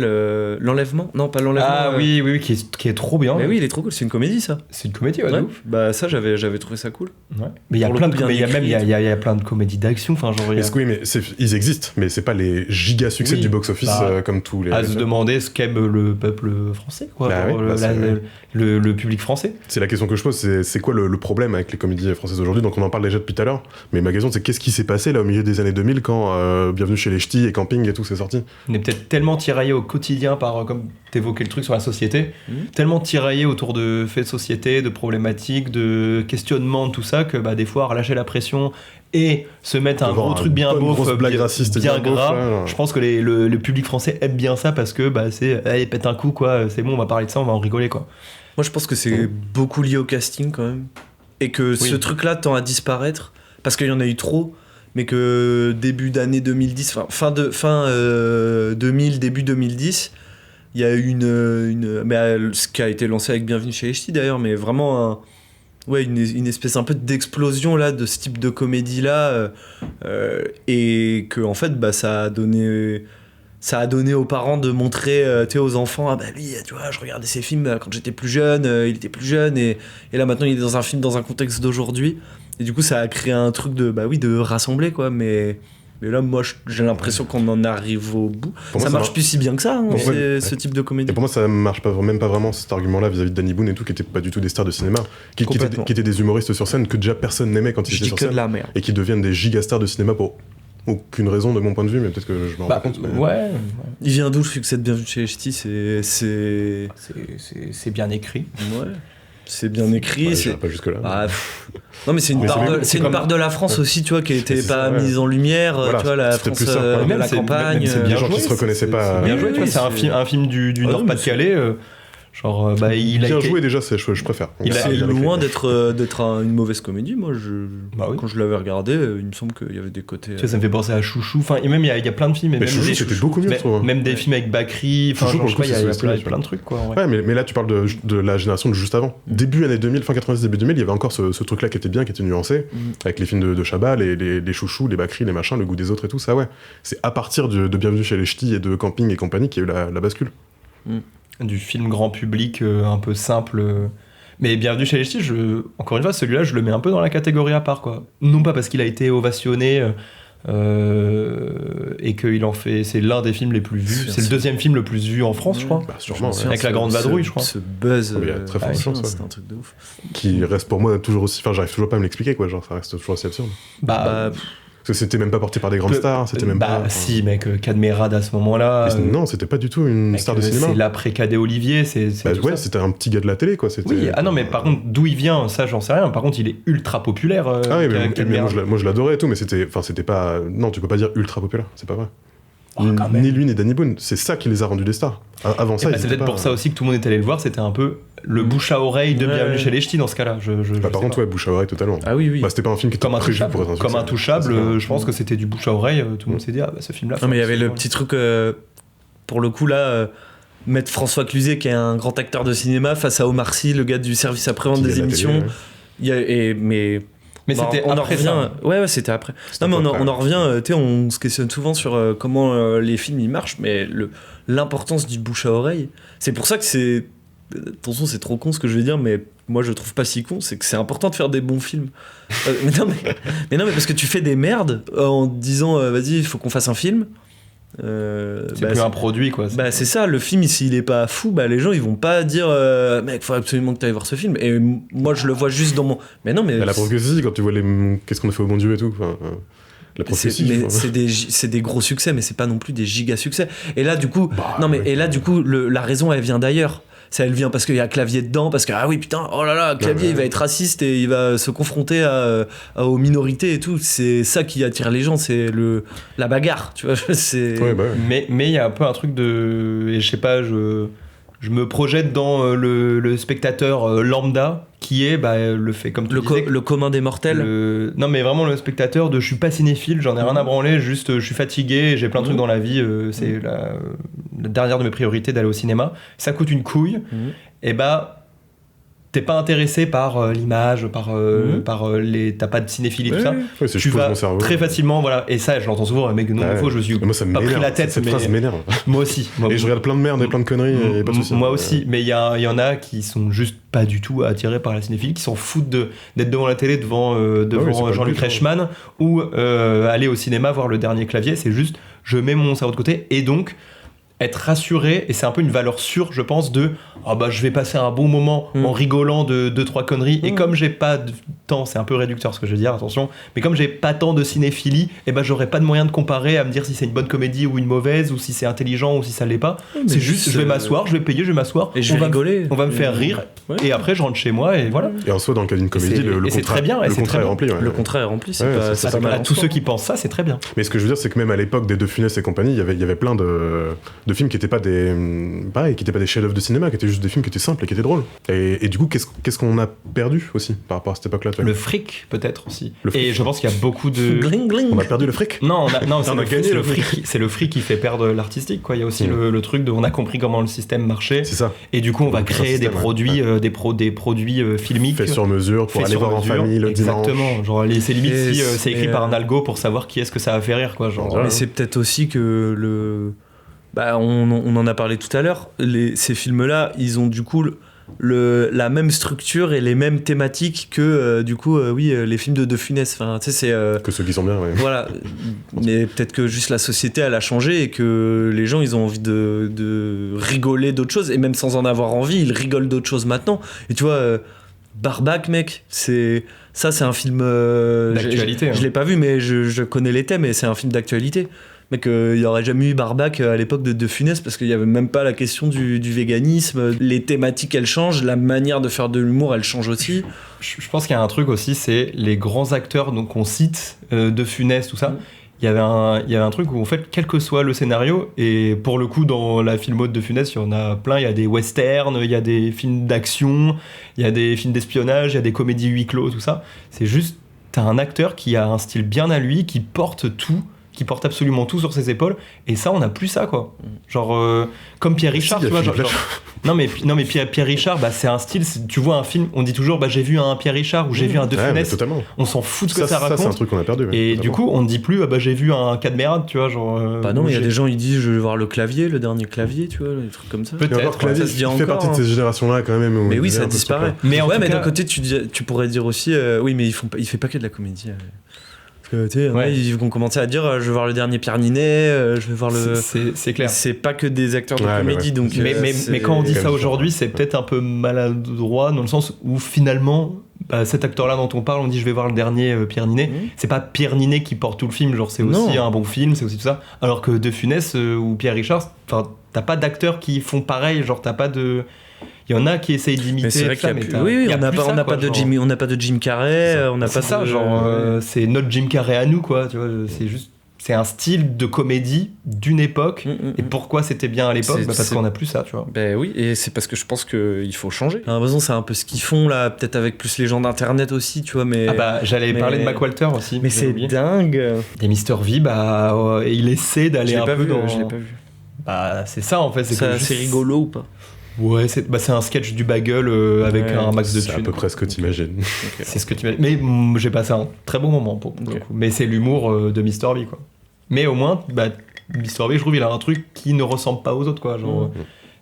L'Enlèvement? Non, pas L'Enlèvement. Ah oui, qui est trop bien. Mais oui, il est trop cool. C'est une comédie, ça. C'est une comédie, ouais. Ouf. Bah ça, j'avais trouvé ça cool. Ouais. Mais il y a plein de comédies. Il y a plein de comédies d'action. Enfin, genre. Oui, mais ils existent, mais c'est pas les giga succès du box-office comme tous les. À se demander ce qu'aime le peuple français, quoi. Le public français. C'est la question que je pose. C'est quoi le problème avec les comédies françaises aujourd'hui? Donc on en parle déjà depuis tout à l'heure. Mais ma question, c'est qu'est-ce qui s'est passé là au milieu des années 2000 quand Bienvenue chez les Ch'tis et Camping et tout c'est sorti? On est peut-être tellement tiraillé au quotidien par, comme t'évoquais le truc sur la société, tellement tiraillé autour de faits de société, de problématiques, de questionnements, tout ça, que des fois relâcher la pression et se mettre un gros truc bien beauf, blague raciste bien gras. Là. Je pense que le public français aime bien ça parce que c'est hey, pète un coup quoi, c'est bon, on va parler de ça, on va en rigoler quoi. Moi je pense que c'est beaucoup lié au casting quand même et que ce truc-là tend à disparaître parce qu'il y en a eu trop. Mais que début d'année 2010, fin 2000, début 2010, il y a eu ce qui a été lancé avec Bienvenue chez les Ch'tis d'ailleurs, mais vraiment une espèce un peu d'explosion là, de ce type de comédie-là, et que en fait ça a donné aux parents de montrer aux enfants, lui, tu vois, je regardais ces films quand j'étais plus jeune, il était plus jeune, et là maintenant il est dans un film dans un contexte d'aujourd'hui. Et du coup, ça a créé un truc de rassembler, quoi. Mais là, moi, j'ai l'impression qu'on en arrive au bout. Ça marche plus si bien que ça, ce type de comédie. Et pour moi, ça marche même pas vraiment, cet argument-là, vis-à-vis de Danny Boone et tout, qui étaient pas du tout des stars de cinéma, qui étaient des humoristes sur scène que déjà personne n'aimait quand ils étaient sur scène. De la merde. Et qui deviennent des gigastars de cinéma pour aucune raison de mon point de vue, mais peut-être que je m'en rends compte. Mais... Ouais. Il vient d'où le succès de Bienvenue chez les Ch'tis? C'est bien écrit. Ouais. C'est bien écrit. C'est pas jusque-là. Non, mais c'est une part de la France aussi, tu vois, qui n'était pas mise en lumière. Voilà, tu vois, la France de la campagne. C'est bien joué, qui se reconnaissaient pas. Bien joué, tu vois, c'est un film du Nord-Pas-de-Calais. Genre, il a bien joué déjà, je préfère. C'est loin d'être une mauvaise comédie. Moi, quand je l'avais regardé, il me semble qu'il y avait des côtés. Tu vois, ça me fait penser à Chouchou. Enfin, et même il y a plein de films. Mais Chouchou, c'était beaucoup mieux, je trouve. Même des films avec Bakri. Enfin, je crois qu'il y a plein de trucs, quoi. Ouais, mais là, tu parles de la génération de juste avant. Début années 2000, fin 90, début 2000, il y avait encore ce truc-là qui était bien, qui était nuancé, avec les films de Chabat, les Chouchous, les Bakri, les machins, le goût des autres et tout ça, ouais. C'est à partir de Bienvenue chez les Ch'tis et de Camping et compagnie qu'il y a eu la bascule. Du film grand public un peu simple. Mais Bienvenue chez les Ch'tis, encore une fois, celui-là, je le mets un peu dans la catégorie à part, quoi. Non pas parce qu'il a été ovationné et qu'il en fait... C'est l'un des films les plus vus. C'est le deuxième film le plus vu en France, je crois. Sûrement, avec La Grande Vadrouille, je crois. Ce buzz... très fort, c'est un truc de ouf. Qui reste pour moi toujours aussi... Enfin, j'arrive toujours pas à me l'expliquer, quoi. Genre, ça reste toujours aussi absurde. Parce que c'était même pas porté par des grandes stars, c'était même pas... si, mec, Cadmerade à ce moment-là... Non, c'était pas du tout une star de cinéma. C'est l'après Cadet Olivier, ouais, c'était un petit gars de la télé, quoi. Oui, non, mais par contre, d'où il vient, ça, j'en sais rien. Par contre, il est ultra populaire. Mais moi, je l'adorais et tout, mais c'était pas... Non, tu peux pas dire ultra populaire, c'est pas vrai. Ni lui, ni Danny Boone. C'est ça qui les a rendus des stars. Avant ça, c'est peut-être pour ça aussi que tout le monde est allé le voir, c'était un peu le bouche à oreille de Bienvenue chez les Ch'tis dans ce cas-là. Par contre, ouais, bouche à oreille totalement. Ah oui. C'était pas un film qui était prévu pour être un succès. Comme Intouchable, je pense que c'était du bouche à oreille. Tout le monde s'est dit, ce film-là. Non, mais il y avait le petit truc, pour le coup, là, mettre François Cluzet, qui est un grand acteur de cinéma, face à Omar Sy, le gars du service après-vente des émissions. Mais c'était après ça. Ouais, c'était après. Non, mais on en revient, on se questionne souvent sur comment les films ils marchent, mais l'importance du bouche à oreille, c'est pour ça que c'est... Attention, c'est trop con ce que je vais dire, mais moi je trouve pas si con, c'est que c'est important de faire des bons films. mais non, mais parce que tu fais des merdes en disant vas-y, il faut qu'on fasse un film. C'est plus un produit, quoi. C'est ça, le film, s'il est pas fou, les gens ils vont pas dire mec, faut absolument que tu ailles voir ce film. Et moi je le vois juste dans mon. Mais non, mais. La prophétie, quand tu vois qu'est-ce qu'on a fait au bon Dieu et tout. La prophétie. C'est des gros succès, mais c'est pas non plus des giga succès. Et là, du coup, la raison elle vient d'ailleurs. Ça, elle vient parce qu'il y a Clavier dedans, parce que ah oui putain, oh là là, Clavier il va être raciste et il va se confronter aux minorités et tout. C'est ça qui attire les gens, c'est la bagarre, tu vois. Mais il y a un peu un truc de, et je sais pas, je je me projette dans le spectateur lambda qui est le fait comme tu disais, le commun des mortels. Non mais vraiment le spectateur de je suis pas cinéphile, j'en ai rien à branler, juste je suis fatigué, j'ai plein de trucs dans la vie, c'est la dernière de mes priorités d'aller au cinéma, ça coûte une couille, et t'es pas intéressé par l'image, par t'as pas de cinéphilie, tout ça. Ouais, tu vas très facilement, voilà. Et ça, je l'entends souvent, mec, non, je suis moi, ça pas pris la tête. Cette phrase m'énerve. Moi aussi. Et je regarde plein de merde et plein de conneries, et pas de soucis. Moi aussi, mais il y en a qui sont juste pas du tout attirés par la cinéphilie, qui s'en foutent d'être devant la télé, devant Jean-Luc Reichmann, ou aller au cinéma voir le dernier clavier. C'est juste, je mets mon cerveau de côté, et donc être rassuré, et c'est un peu une valeur sûre, je pense, de je vais passer un bon moment en rigolant de 2-3 conneries, et comme j'ai pas de temps, c'est un peu réducteur ce que je veux dire, attention, mais comme j'ai pas tant de cinéphilie, j'aurais pas de moyen de comparer à me dire si c'est une bonne comédie ou une mauvaise, ou si c'est intelligent ou si ça l'est pas. C'est juste, je vais m'asseoir, je vais payer, je vais m'asseoir, et je vais rigoler. On va me faire rire, et après je rentre chez moi, et voilà. Et en soi, dans le cas d'une comédie, le contrat est rempli. Le contrat est rempli, c'est pas mal. À tous ceux qui pensent ça, c'est très bien. Mais ce que je veux dire, c'est que même à l'époque des De Funès et compagnie, il y avait plein de films qui étaient pas des chefs-d'œuvre de cinéma, qui étaient juste des films qui étaient simples et qui étaient drôles. Et du coup, qu'est-ce qu'on a perdu aussi par rapport à cette époque-là, le fric peut-être aussi. Et je pense qu'il y a beaucoup de gling, gling. On a perdu le fric. Non, c'est le fric qui fait perdre l'artistique, quoi. Il y a aussi le truc de on a compris comment le système marchait. C'est ça. Et du coup, on va créer des produits filmiques faits sur mesure pour aller voir en famille le dimanche. Exactement. Genre c'est limite si c'est écrit par un algo pour savoir qui est-ce que ça va faire rire, quoi. Genre. Mais c'est peut-être aussi que on en a parlé tout à l'heure, ces films-là, ils ont du coup la même structure et les mêmes thématiques que les films de Funès. Enfin, tu sais, c'est que ceux qui sont bien. Ouais. Voilà, mais peut-être que juste la société elle a changé et que les gens ils ont envie de rigoler d'autres choses, et même sans en avoir envie, ils rigolent d'autres choses maintenant. Et tu vois, Barbac, mec, c'est un film d'actualité. Je l'ai pas vu, mais je connais les thèmes, et c'est un film d'actualité. Mec, il n'y aurait jamais eu Barbac à l'époque de Funès, parce qu'il n'y avait même pas la question du véganisme. Les thématiques, elles changent, la manière de faire de l'humour, elle change aussi. Je pense qu'il y a un truc aussi, c'est les grands acteurs qu'on cite, de Funès, tout ça. Il y avait un truc où, en fait, quel que soit le scénario, et pour le coup, dans la filmo de Funès, il y en a plein. Il y a des westerns, il y a des films d'action, il y a des films d'espionnage, il y a des comédies huis clos, tout ça. C'est juste, t'as un acteur qui a un style bien à lui, qui porte absolument tout sur ses épaules, et ça on n'a plus ça, quoi. Genre comme Pierre Richard, tu vois, non mais Pierre Richard, c'est un style, tu vois un film, on dit toujours j'ai vu un Pierre Richard ou j'ai vu un De Funès, on s'en fout de ce que ça raconte. Ça c'est un truc qu'on a perdu, et du coup on ne dit plus j'ai vu un Cadmerade, tu vois, genre non, il y a des gens, ils disent je vais voir le dernier clavier, tu vois, des trucs comme ça. Peut-être clavier, ça se dit encore, fait partie de ces générations là quand même, mais oui, ça disparaît. Mais d'un côté tu pourrais dire aussi oui, mais il fait pas que de la comédie. Ils vont commencer à dire je vais voir le dernier Pierre Ninet, je vais voir le. C'est clair. C'est pas que des acteurs de comédie, donc. Mais quand on dit ça aujourd'hui, c'est peut-être un peu maladroit, dans le sens où finalement, cet acteur-là dont on parle, on dit je vais voir le dernier Pierre Ninet. C'est pas Pierre Ninet qui porte tout le film, genre c'est aussi un bon film, c'est aussi tout ça. Alors que De Funès ou Pierre Richard, t'as pas d'acteurs qui font pareil, genre t'as pas de. Il y en a qui essayent d'imiter ça, mais on n'a pas de Jim Carrey, on n'a pas ça, c'est notre Jim Carrey à nous, quoi, tu vois, c'est un style de comédie d'une époque, et pourquoi c'était bien à l'époque, parce qu'on n'a plus ça, tu vois. Ben oui, et c'est parce que je pense qu'il faut changer. J'ai l'impression c'est un peu ce qu'ils font là, peut-être avec plus les gens d'internet aussi, tu vois, mais... j'allais parler de Mac Walter aussi. Mais c'est dingue. Et Mr V, il essaie d'aller un peu dans... Je l'ai pas vu. C'est ça en fait. C'est rigolo ou pas? Ouais, c'est un sketch du Bagel avec un max de thunes. C'est à peu près ce que t'imagines. C'est ce que tu imagines. Mais j'ai passé un très bon moment pour le coup. Mais c'est l'humour de Mr V, quoi. Mais au moins, Mr V, je trouve, il a un truc qui ne ressemble pas aux autres, quoi. Genre,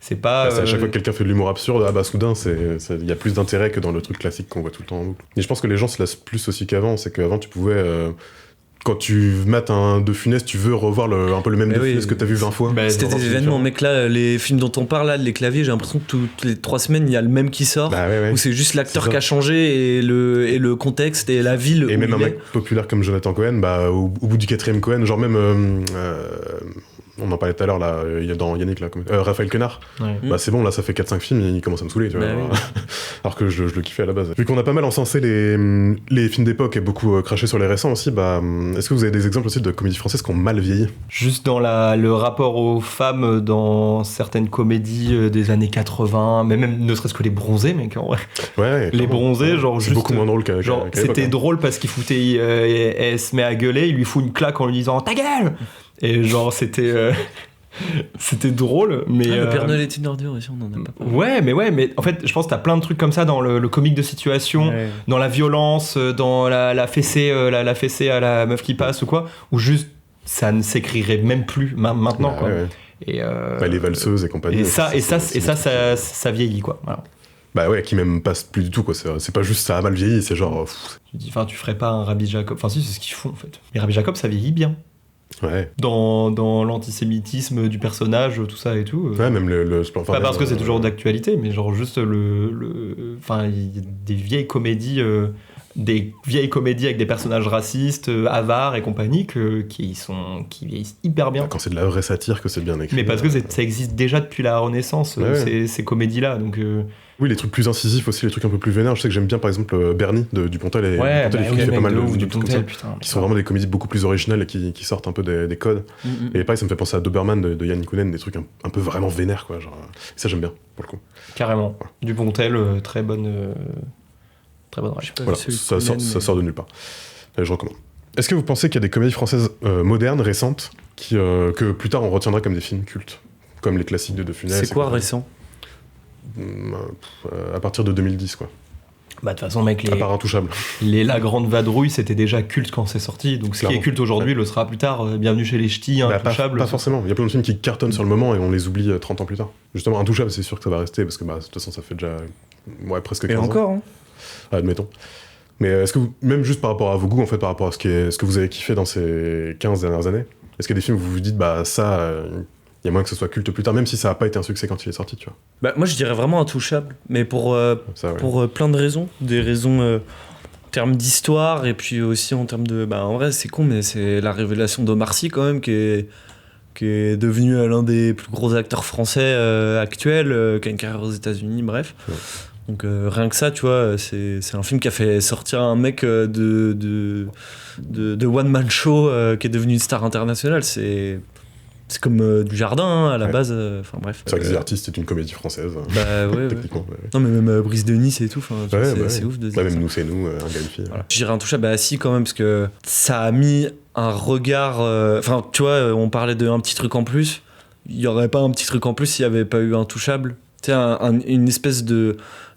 c'est pas. À chaque fois que quelqu'un fait de l'humour absurde, soudain, il y a plus d'intérêt que dans le truc classique qu'on voit tout le temps en boucle. Et je pense que les gens se lassent plus aussi qu'avant. C'est qu'avant, tu pouvais. Quand tu mates un De Funès, tu veux revoir un peu le même De Funès que t'as vu 20 fois. C'était des événements, mec, là, les films dont on parle, là, les claviers, j'ai l'impression que toutes les 3 semaines, il y a le même qui sort, où c'est juste l'acteur qui a changé, et le contexte, et la ville. Et même un mec populaire comme Jonathan Cohen, au bout du 4e Cohen, genre même on en parlait tout à l'heure, là, il y a dans Yannick, là, Raphaël Quenard. Ouais. Bah, c'est bon, là, ça fait 4-5 films, il commence à me saouler, tu vois. Oui. Alors que je le kiffais à la base. Vu qu'on a pas mal encensé les films d'époque et beaucoup craché sur les récents aussi, bah, est-ce que vous avez des exemples aussi de comédies françaises qui ont mal vieilli? Juste dans le rapport aux femmes dans certaines comédies des années 80, mais même ne serait-ce que les bronzés, mec, en vrai. Ouais, les bronzés, genre c'est juste, beaucoup moins drôle qu'à genre, l'époque, c'était hein. drôle parce qu'il foutait, elle se met à gueuler, il lui fout une claque en lui disant ta gueule, et genre c'était drôle, mais le Père Noël est une ordure aussi, on en a pas parlé. ouais, mais en fait je pense que t'as plein de trucs comme ça dans le comique de situation, dans la violence, dans la fessée à la meuf qui passe ou quoi, où juste ça ne s'écrirait même plus maintenant, quoi. Ouais. Et les valseuses et compagnie. Et ça vieillit, quoi. Voilà. Bah ouais, qui même passe plus du tout, quoi. C'est pas juste ça a mal vieilli, c'est genre. Tu ferais pas un Rabbi Jacob. Enfin, si, c'est ce qu'ils font en fait. Mais Rabbi Jacob, ça vieillit bien. Ouais. Dans l'antisémitisme du personnage, tout ça et tout. Ouais, même pas parce que c'est toujours d'actualité, mais genre juste enfin, il y a des vieilles comédies. Des vieilles comédies avec des personnages racistes, avares et compagnie qui vieillissent hyper bien. Quand c'est de la vraie satire, que c'est bien écrit. Mais parce que ça existe déjà depuis la Renaissance, ces comédies-là. Donc, oui, les trucs plus incisifs aussi, les trucs un peu plus vénères. Je sais que j'aime bien par exemple Bernie de Dupontel et il fait pas mal de trucs comme ça, qui sont vraiment des comédies beaucoup plus originales et qui sortent un peu des codes. Et pareil, ça me fait penser à Doberman de Yann Kounen, des trucs un peu vraiment vénères, quoi. Genre, ça j'aime bien pour le coup. Carrément. Ouais. Dupontel, très bonne rêve. Voilà, ça sort de nulle part. Allez, je recommande. Est-ce que vous pensez qu'il y a des comédies françaises modernes, récentes, que plus tard on retiendra comme des films cultes, comme les classiques de De Funès? C'est quoi récent? À partir de 2010, quoi. Bah de toute façon, mec, à part Intouchable. La Grande Vadrouille, c'était déjà culte quand c'est sorti, donc ce qui est culte aujourd'hui le sera plus tard. Bienvenue chez les Ch'tis, Intouchable. Pas forcément, il y a plein de films qui cartonnent sur le moment et on les oublie 30 ans plus tard. Justement, Intouchable, c'est sûr que ça va rester, parce que de toute façon, ça fait déjà presque 15 ans. Et encore, hein. Admettons. Mais est-ce que même juste par rapport à vos goûts, en fait, par rapport à ce que vous avez kiffé dans ces 15 dernières années, est-ce qu'il y a des films où vous vous dites, bah ça, il y a moyen que ce soit culte plus tard, même si ça n'a pas été un succès quand il est sorti, tu vois? Bah, moi, je dirais vraiment Intouchable, mais pour plein de raisons. Des raisons en termes d'histoire, et puis aussi en termes de... Bah, en vrai, c'est con, mais c'est la révélation d'Omar Sy, quand même, qui est devenu l'un des plus gros acteurs français actuels, qui a une carrière aux États-Unis, bref. Ouais. Donc rien que ça, tu vois, c'est un film qui a fait sortir un mec de one man show qui est devenu une star internationale. C'est comme du Jardin à la base. Enfin bref. C'est vrai que Les Artistes est une comédie française. Bah ouais. Techniquement. Ouais. Non mais même Brise de Nice et tout. C'est ouf de dire. Même Nous c'est nous, un gars et une fille. Voilà. Je dirais Intouchable, bah si quand même, parce que ça a mis un regard. Enfin tu vois, on parlait d'un petit truc en plus. Il y aurait pas un petit truc en plus s'il y avait pas eu Intouchable. Tu sais, une espèce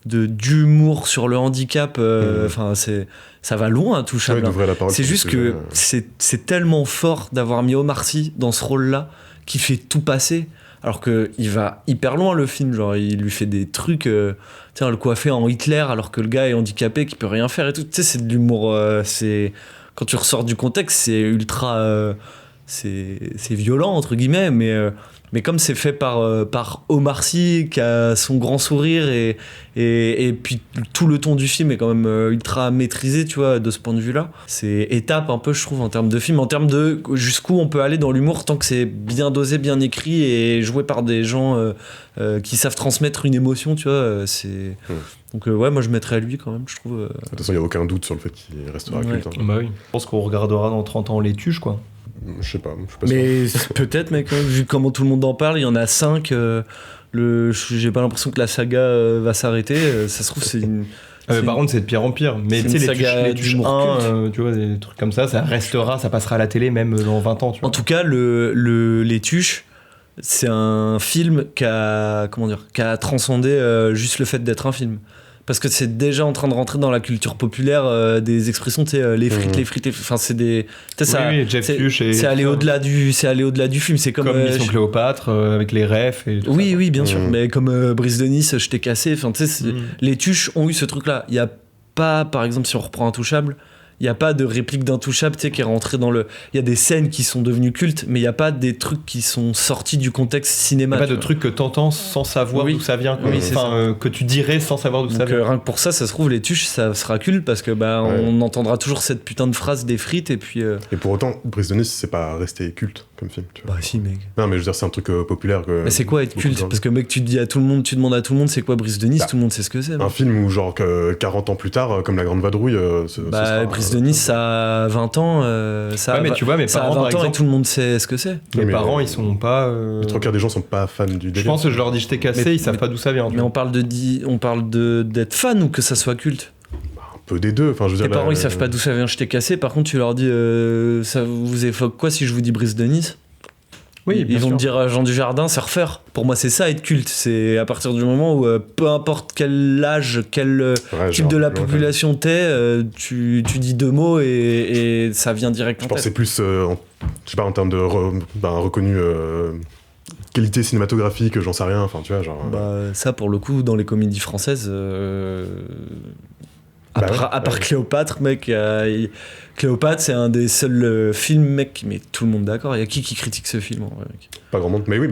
d'humour sur le handicap, enfin ça va loin, Intouchable. C'est juste que c'est tellement fort d'avoir mis Omar Sy dans ce rôle-là qui fait tout passer, alors que il va hyper loin le film, genre il lui fait des trucs, tiens, le coiffer en Hitler alors que le gars est handicapé qui peut rien faire et tout. Tu sais, c'est de l'humour, c'est quand tu ressors du contexte, c'est ultra, c'est violent entre guillemets, mais comme c'est fait par Omar Sy qui a son grand sourire et puis tout le ton du film est quand même ultra maîtrisé, tu vois, de ce point de vue-là. C'est étape un peu, je trouve, en termes de film, en termes de jusqu'où on peut aller dans l'humour tant que c'est bien dosé, bien écrit et joué par des gens qui savent transmettre une émotion, tu vois. Donc ouais, moi je mettrais à lui quand même, je trouve. De toute façon, il n'y a aucun doute sur le fait qu'il restera culte. Hein. Bah oui. Je pense qu'on regardera dans 30 ans Les Tuches, quoi. Je sais pas mais peut-être, mec, vu comment tout le monde en parle, il y en a 5. J'ai pas l'impression que la saga va s'arrêter. Ça se trouve, c'est une. Par contre, c'est de pire en pire. Mais tu sais, les tuches 1, tu vois, des trucs comme ça restera, ça passera à la télé même dans 20 ans. Tu vois. En tout cas, les Tuches, c'est un film qui a transcendé juste le fait d'être un film. Parce que c'est déjà en train de rentrer dans la culture populaire des expressions, tu sais, les frites, enfin c'est des, Jeff Tuch, c'est aller au-delà du film, c'est comme Mission Cléopâtre avec les refs et tout ça. Oui, bien sûr, mais comme Brise de Nice, Je t'ai cassé, enfin tu sais, les Tuches ont eu ce truc-là. Il y a pas, par exemple, si on reprend Intouchable, Il n'y a pas de réplique d'Intouchable, tu sais, qui est rentrée dans le... Il y a des scènes qui sont devenues cultes, mais il n'y a pas des trucs qui sont sortis du contexte cinéma. Il n'y a pas de trucs que t'entends sans savoir d'où ça vient. Oui, que tu dirais sans savoir d'où ça vient. Rien que pour ça se trouve, Les Tuches, ça sera culte, parce que on entendra toujours cette putain de phrase des frites, et puis... Et pour autant, Brise de Nice, c'est pas resté culte comme film. Tu vois. Bah si, mec. Non, mais je veux dire, c'est un truc populaire. Mais c'est quoi être culte? Parce que, mec, tu demandes à tout le monde c'est quoi Brise de Nice, tout le monde sait ce que c'est. Un film où, genre, 40 ans plus tard, comme La Grande Vadrouille, Brise de Nice, ça a 20 ans, mais tu vois, mes ça parents, a 20 par exemple, ans et tout le monde sait ce que c'est. Mes parents, ils sont pas. Les trois quarts des gens sont pas fans du délire. Je pense que je leur dis je t'ai cassé, ils savent pas d'où ça vient. Mais on parle d'être fan ou que ça soit culte? Un peu des deux. Enfin, je veux dire, tes parents, ils savent pas d'où ça vient, je t'ai cassé. Par contre, tu leur dis ça vous évoque quoi si je vous dis Brise de Nice? Oui, ils vont me dire Jean Dujardin, surfeur. Pour moi, c'est ça être culte. C'est à partir du moment où peu importe quel âge, quel type de la population t'es, tu dis deux mots et ça vient direct en tête. Je pense que c'est plus, je sais pas, en termes de reconnu qualité cinématographique, j'en sais rien. Enfin, tu vois, genre. Ça, pour le coup, dans les comédies françaises. À part Cléopâtre, mec, Cléopâtre, c'est un des seuls films, mec, mais tout le monde d'accord. Il y a qui critique ce film, en vrai, mec? Pas grand monde, mais oui,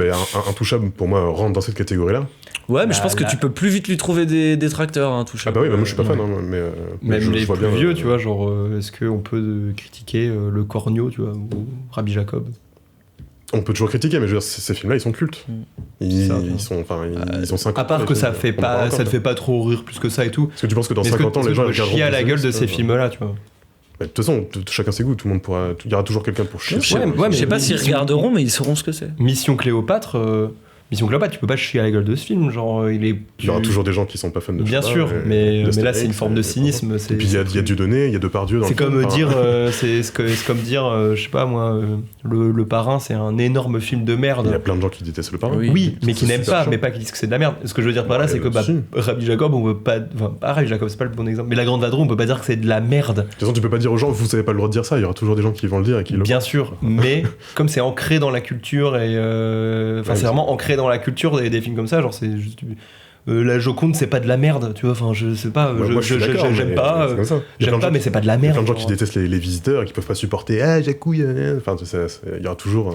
Intouchable, pour moi, rentre dans cette catégorie-là. Ouais, mais je pense que tu peux plus vite lui trouver des détracteurs, Intouchable. Ah bah oui, moi je suis pas fan, mais même les vois plus bien, vieux, tu vois, genre, est-ce qu'on peut critiquer Le Cornio, tu vois, ou Rabbi Jacob? On peut toujours critiquer, mais je veux dire, ces films-là, ils sont cultes. Ils ont 50 ans. À part que ça te fait pas trop rire plus que ça et tout. Parce que tu penses que dans 50 ans, les gens regarderont chier à la gueule de ces films-là, tu vois. De toute façon, chacun ses goûts, tout le monde pourra. Il y aura toujours quelqu'un pour chier. Mais je sais pas s'ils regarderont, mais ils sauront ce que c'est. Mission Cléopâtre, tu peux pas chier à la gueule de ce film, genre il y aura toujours des gens qui sont pas fans de bien sûr, mais là c'est une forme de cynisme. Et puis il y a Dieudonné, il y a Depardieu dans le film. C'est comme dire, je sais pas moi, le Parrain c'est un énorme film de merde. Il y a plein de gens qui détestent le Parrain. Oui, mais qui n'aiment pas, mais pas qui disent que c'est de la merde. Ce que je veux dire par là, c'est que Rabbi Jacob, on peut pas. Enfin, Rabbi Jacob, c'est pas le bon exemple, mais La Grande Vadrouille, on peut pas dire que c'est de la merde. De toute façon, tu peux pas dire aux gens, vous avez pas le droit de dire ça, il y aura toujours des gens qui vont le dire et qui le. Bien sûr, mais comme c'est ancré dans la culture et. Enfin, c'est vraiment ancré dans la culture des films comme ça, genre c'est juste. La Joconde, c'est pas de la merde, tu vois, enfin, je sais pas, j'aime pas, mais c'est pas de la merde. Il y a plein de gens qui détestent les visiteurs et qui peuvent pas supporter, Jacouille, enfin, il y aura toujours.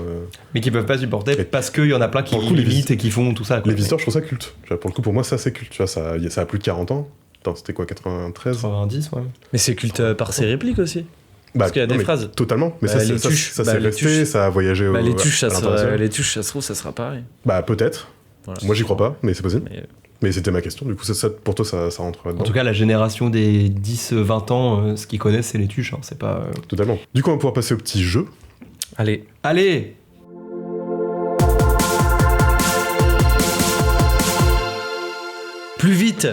Mais qui peuvent pas supporter parce qu'il y en a plein qui l'imitent et qui font tout ça. Les visiteurs, je trouve ça culte. Pour le coup, pour moi, ça c'est culte, tu vois, ça a plus de 40 ans. Attends, c'était quoi, 93 90, ouais. Mais c'est culte par ses répliques aussi. Parce qu'il y a des phrases. Totalement, mais ça s'est resté, ça a voyagé au. Les tuches, ça se trouve, ça sera pareil. Peut-être. Voilà, moi, j'y crois pas, mais c'est possible. Mais c'était ma question, du coup, pour toi, ça rentre là-dedans. En tout cas, la génération des 10-20 ans, ce qu'ils connaissent, c'est les tuches, hein, c'est pas... Totalement. Du coup, on va pouvoir passer au petit jeu. Allez. Plus vite,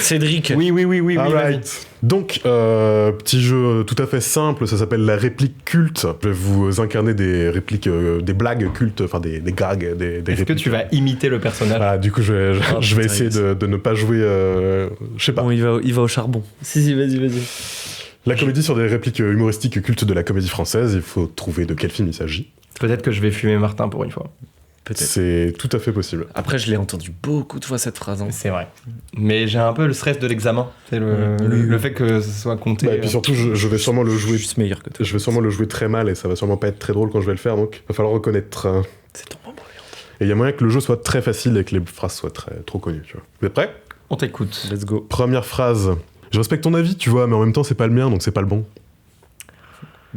Cédric. Oui. Right. Donc, petit jeu tout à fait simple, ça s'appelle la réplique culte. Je vais vous incarner des répliques, des blagues cultes, enfin des gags, des Est-ce répliques. que tu vas imiter le personnage? Du coup, je vais essayer de ne pas jouer... je sais pas. Bon, il va au charbon. Si, vas-y. La comédie sur des répliques humoristiques cultes de la comédie française, il faut trouver de quel film il s'agit. Peut-être que je vais fumer Martin pour une fois. Peut-être. C'est tout à fait possible. Après, je l'ai entendu beaucoup de fois cette phrase. C'est vrai. Mais j'ai un peu le stress de l'examen. C'est le fait que ce soit compté. Et puis surtout, je vais sûrement le jouer. Juste meilleur que toi. Je vais sûrement le jouer très mal et ça va sûrement pas être très drôle quand je vais le faire. Donc, il va falloir reconnaître. C'est ton moment. Et il y a moyen que le jeu soit très facile et que les phrases soient trop connues. Tu vois. Vous êtes prêts? On t'écoute. Let's go. Première phrase. Je respecte ton avis, tu vois, mais en même temps, c'est pas le mien, donc c'est pas le bon.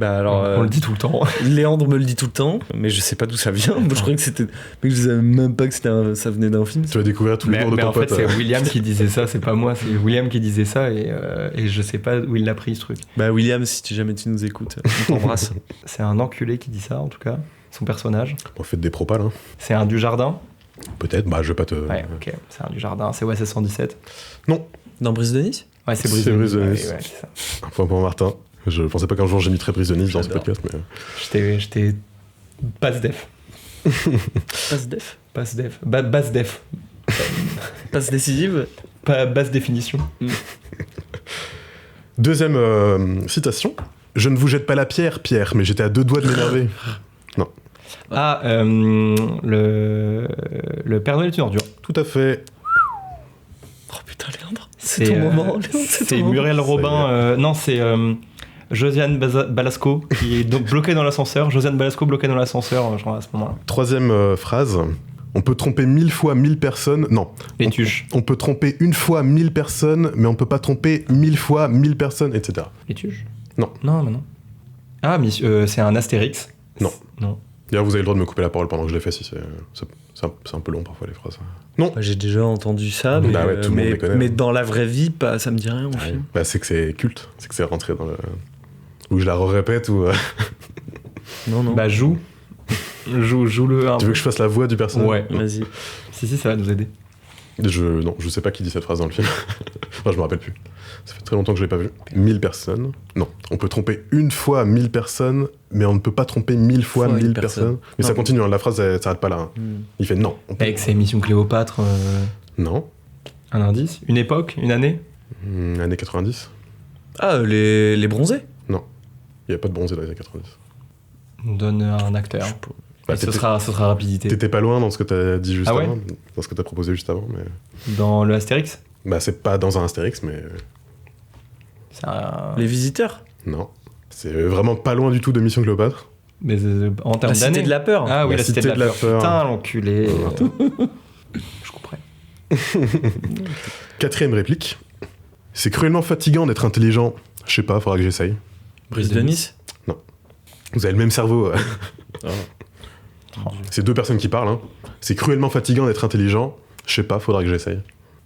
Alors, on le dit tout le temps. Léandre me le dit tout le temps, mais je sais pas d'où ça vient. Moi, je croyais que c'était. Mais je savais même pas que ça venait d'un film. Tu vas découvrir tout le monde de ton pote. Mais en fait, c'est William qui disait ça, c'est pas moi. C'est William qui disait ça et je sais pas où il l'a pris ce truc. William, si jamais tu nous écoutes, on t'embrasse. C'est un enculé qui dit ça, en tout cas. Son personnage. Bon, faites des propals, hein. C'est un Dujardin. Peut-être, je vais pas te. Ouais, ok. C'est un Dujardin. C'est OSS 117. Non. Dans Brise de Nice? Ouais, c'est Brise de Nice. Ouais, c'est ça. Un point pour Martin. Je pensais pas qu'un jour j'imiterais Brise de Nice dans ce podcast, mais... J'étais... Passe-def. Passe-def? Passe-def. Basse-def. Passe décisive? Basse définition. Deuxième citation. Je ne vous jette pas la pierre, Pierre, mais j'étais à 2 doigts de m'énerver. Non. Le Père Noël est une ordure. Tout à fait. Oh putain, Léandre. C'est ton moment, Léandre. C'est Muriel Robin. Non, c'est Josiane Balasco qui est donc bloquée dans l'ascenseur. Josiane Balasco bloquée dans l'ascenseur, je crois, à ce moment-là. Troisième phrase. On peut tromper 1000 fois 1000 personnes. Non. Les tuches. On peut tromper une fois 1000 personnes, mais on peut pas tromper 1000 fois 1000 personnes, etc. Les tuches. Non. Non, mais non. Ah, mais c'est un Astérix. Non. Non. D'ailleurs, vous avez le droit de me couper la parole pendant que je l'ai fait, si c'est un peu long parfois les phrases. Non. J'ai déjà entendu ça, mais, bah ouais, tout le monde les connaît, mais dans la vraie vie, ça me dit rien au film. Bah, c'est que c'est culte, c'est que c'est rentré dans le. Ou je la répète ou. Non. Bah joue le. Tu veux que je fasse la voix du personnage? Ouais. Vas-y. Si, ça va nous aider. Non, je sais pas qui dit cette phrase dans le film. Enfin, je me rappelle plus. Ça fait très longtemps que je l'ai pas vu. 1000 personnes. Non. On peut tromper une fois 1000 personnes, mais on ne peut pas tromper 1000 fois 1000 personnes. Mais ça continue, hein, la phrase, elle s'arrête pas là. Hein. Il fait non. Avec ses Mission Cléopâtre. Non. Un indice? Une époque? Une année? Année 90. Ah, les bronzés? Non. Il n'y a pas de bronzé dans les années 90. On donne un acteur. Bah, ce sera rapidité. T'étais pas loin dans ce que t'as dit juste Ah ouais avant, dans ce que t'as proposé juste avant. Mais... Dans le Astérix? Bah, c'est pas dans un Astérix, mais. C'est un... Les visiteurs? Non. C'est vraiment pas loin du tout de Mission Cléopâtre. Mais en termes La d'année. Cité de la Peur. Ah oui, la Cité de la Peur. Putain, l'enculé. Je comprends. Quatrième réplique. C'est cruellement fatigant d'être intelligent. Je sais pas, faudra que j'essaye. Brise de Nice? Non. Vous avez le même cerveau. C'est deux personnes qui parlent. Hein. C'est cruellement fatigant d'être intelligent. Je sais pas, faudra que j'essaye.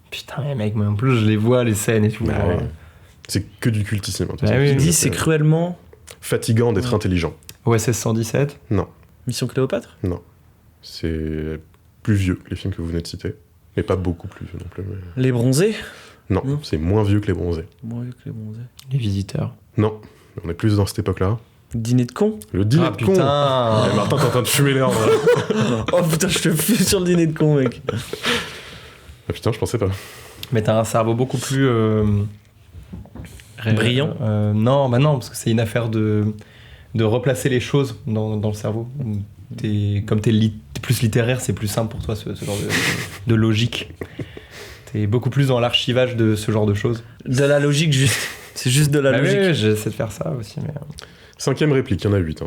Putain, les mecs, moi en plus je les vois, les scènes et tout. Bah, ouais. C'est que du cultissime. Hein, bah, oui, il dit c'est cruellement fatigant d'être intelligent. OSS 117? Non. Mission Cléopâtre? Non. C'est plus vieux que les films que vous venez de citer. Mais pas beaucoup plus vieux non plus. Mais... Les bronzés? Non, c'est moins vieux que les bronzés. Moins vieux que les bronzés. Les visiteurs? Non. On est plus dans cette époque-là. Dîner de con? Le dîner de con. Putain. Martin, t'es en train de fumer l'air. Oh putain, je te fume sur le dîner de con, mec. Ah putain, je pensais pas. Mais t'as un cerveau beaucoup plus... brillant? Non, bah non, parce que c'est une affaire de replacer les choses dans le cerveau. Comme t'es plus littéraire, c'est plus simple pour toi, ce genre de logique. T'es beaucoup plus dans l'archivage de ce genre de choses. De la logique, juste. C'est juste de la logique. Oui, j'essaie de faire ça aussi. Mais... Cinquième réplique, il y en a 8. Hein,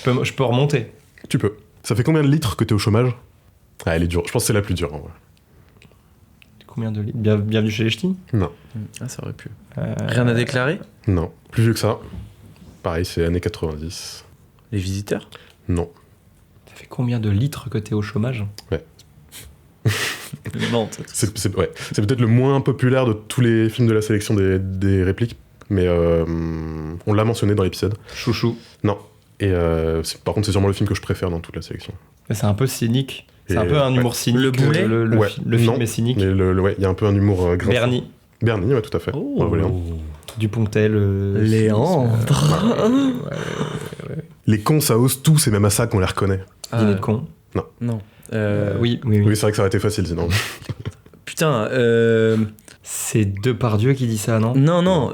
donc, je peux remonter. Tu peux. Ça fait combien de litres que t'es au chômage? Ah, elle est dure. Je pense que c'est la plus dure. En vrai. Combien de litres? Bienvenue chez les Ch'tis? Non. Ah, ça aurait pu. Rien à déclarer? Non. Plus vieux que ça. Pareil, c'est années 90. Les visiteurs? Non. Ça fait combien de litres que t'es au chômage? Ouais. Non, c'est peut-être le moins populaire de tous les films de la sélection des répliques, mais on l'a mentionné dans l'épisode. Chouchou. Non. Et par contre, c'est sûrement le film que je préfère dans toute la sélection. Mais c'est un peu cynique. C'est un peu un humour cynique. Le boulet? Le film est cynique. Mais il y a un peu un humour grinçant. Bernie, ouais, tout à fait. Oh. Dupontel. Léandre. Ouais. Les cons, ça ose tous, et même à ça qu'on les reconnaît. Dîner de con. Non. Oui. Oui, c'est vrai que ça aurait été facile sinon. Putain, c'est Depardieu qui dit ça, non? Non,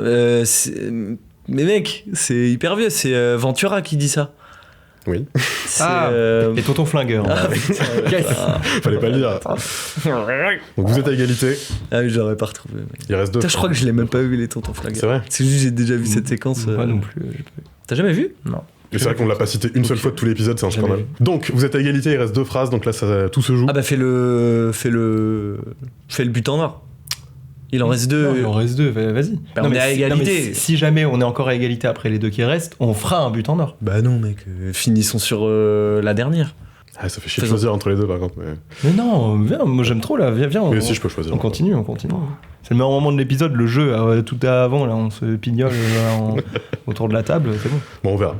mais mec, c'est hyper vieux, c'est Ventura qui dit ça. Oui. Et Tonton Flingueur. Ah, putain, fallait pas le dire. Donc vous êtes à égalité. Ah oui, j'aurais pas retrouvé. Il reste 2. Putain, je crois que je l'ai même pas vu, les Tontons Flingueurs. C'est vrai? C'est juste que j'ai déjà vu cette séquence. Moi non plus. T'as jamais vu? Non. Et c'est vrai qu'on l'a pas cité une seule fois de tout l'épisode, c'est un scandale. Donc vous êtes à égalité, il reste 2 phrases, donc là tout se joue. Ah bah fais le but en or. Il en reste 2. Non, il en reste 2, vas-y. Bah, on est à égalité. Si jamais on est encore à égalité après les 2 qui restent, on fera un but en or. Bah non mec, finissons sur la dernière. Ah, ça fait chier de choisir entre les deux par contre. Mais non, viens, moi j'aime trop là, viens. Mais si je peux choisir. On continue. C'est le meilleur moment de l'épisode, le jeu, tout avant, là, on se pignole autour de la table, c'est bon. Bon, on verra.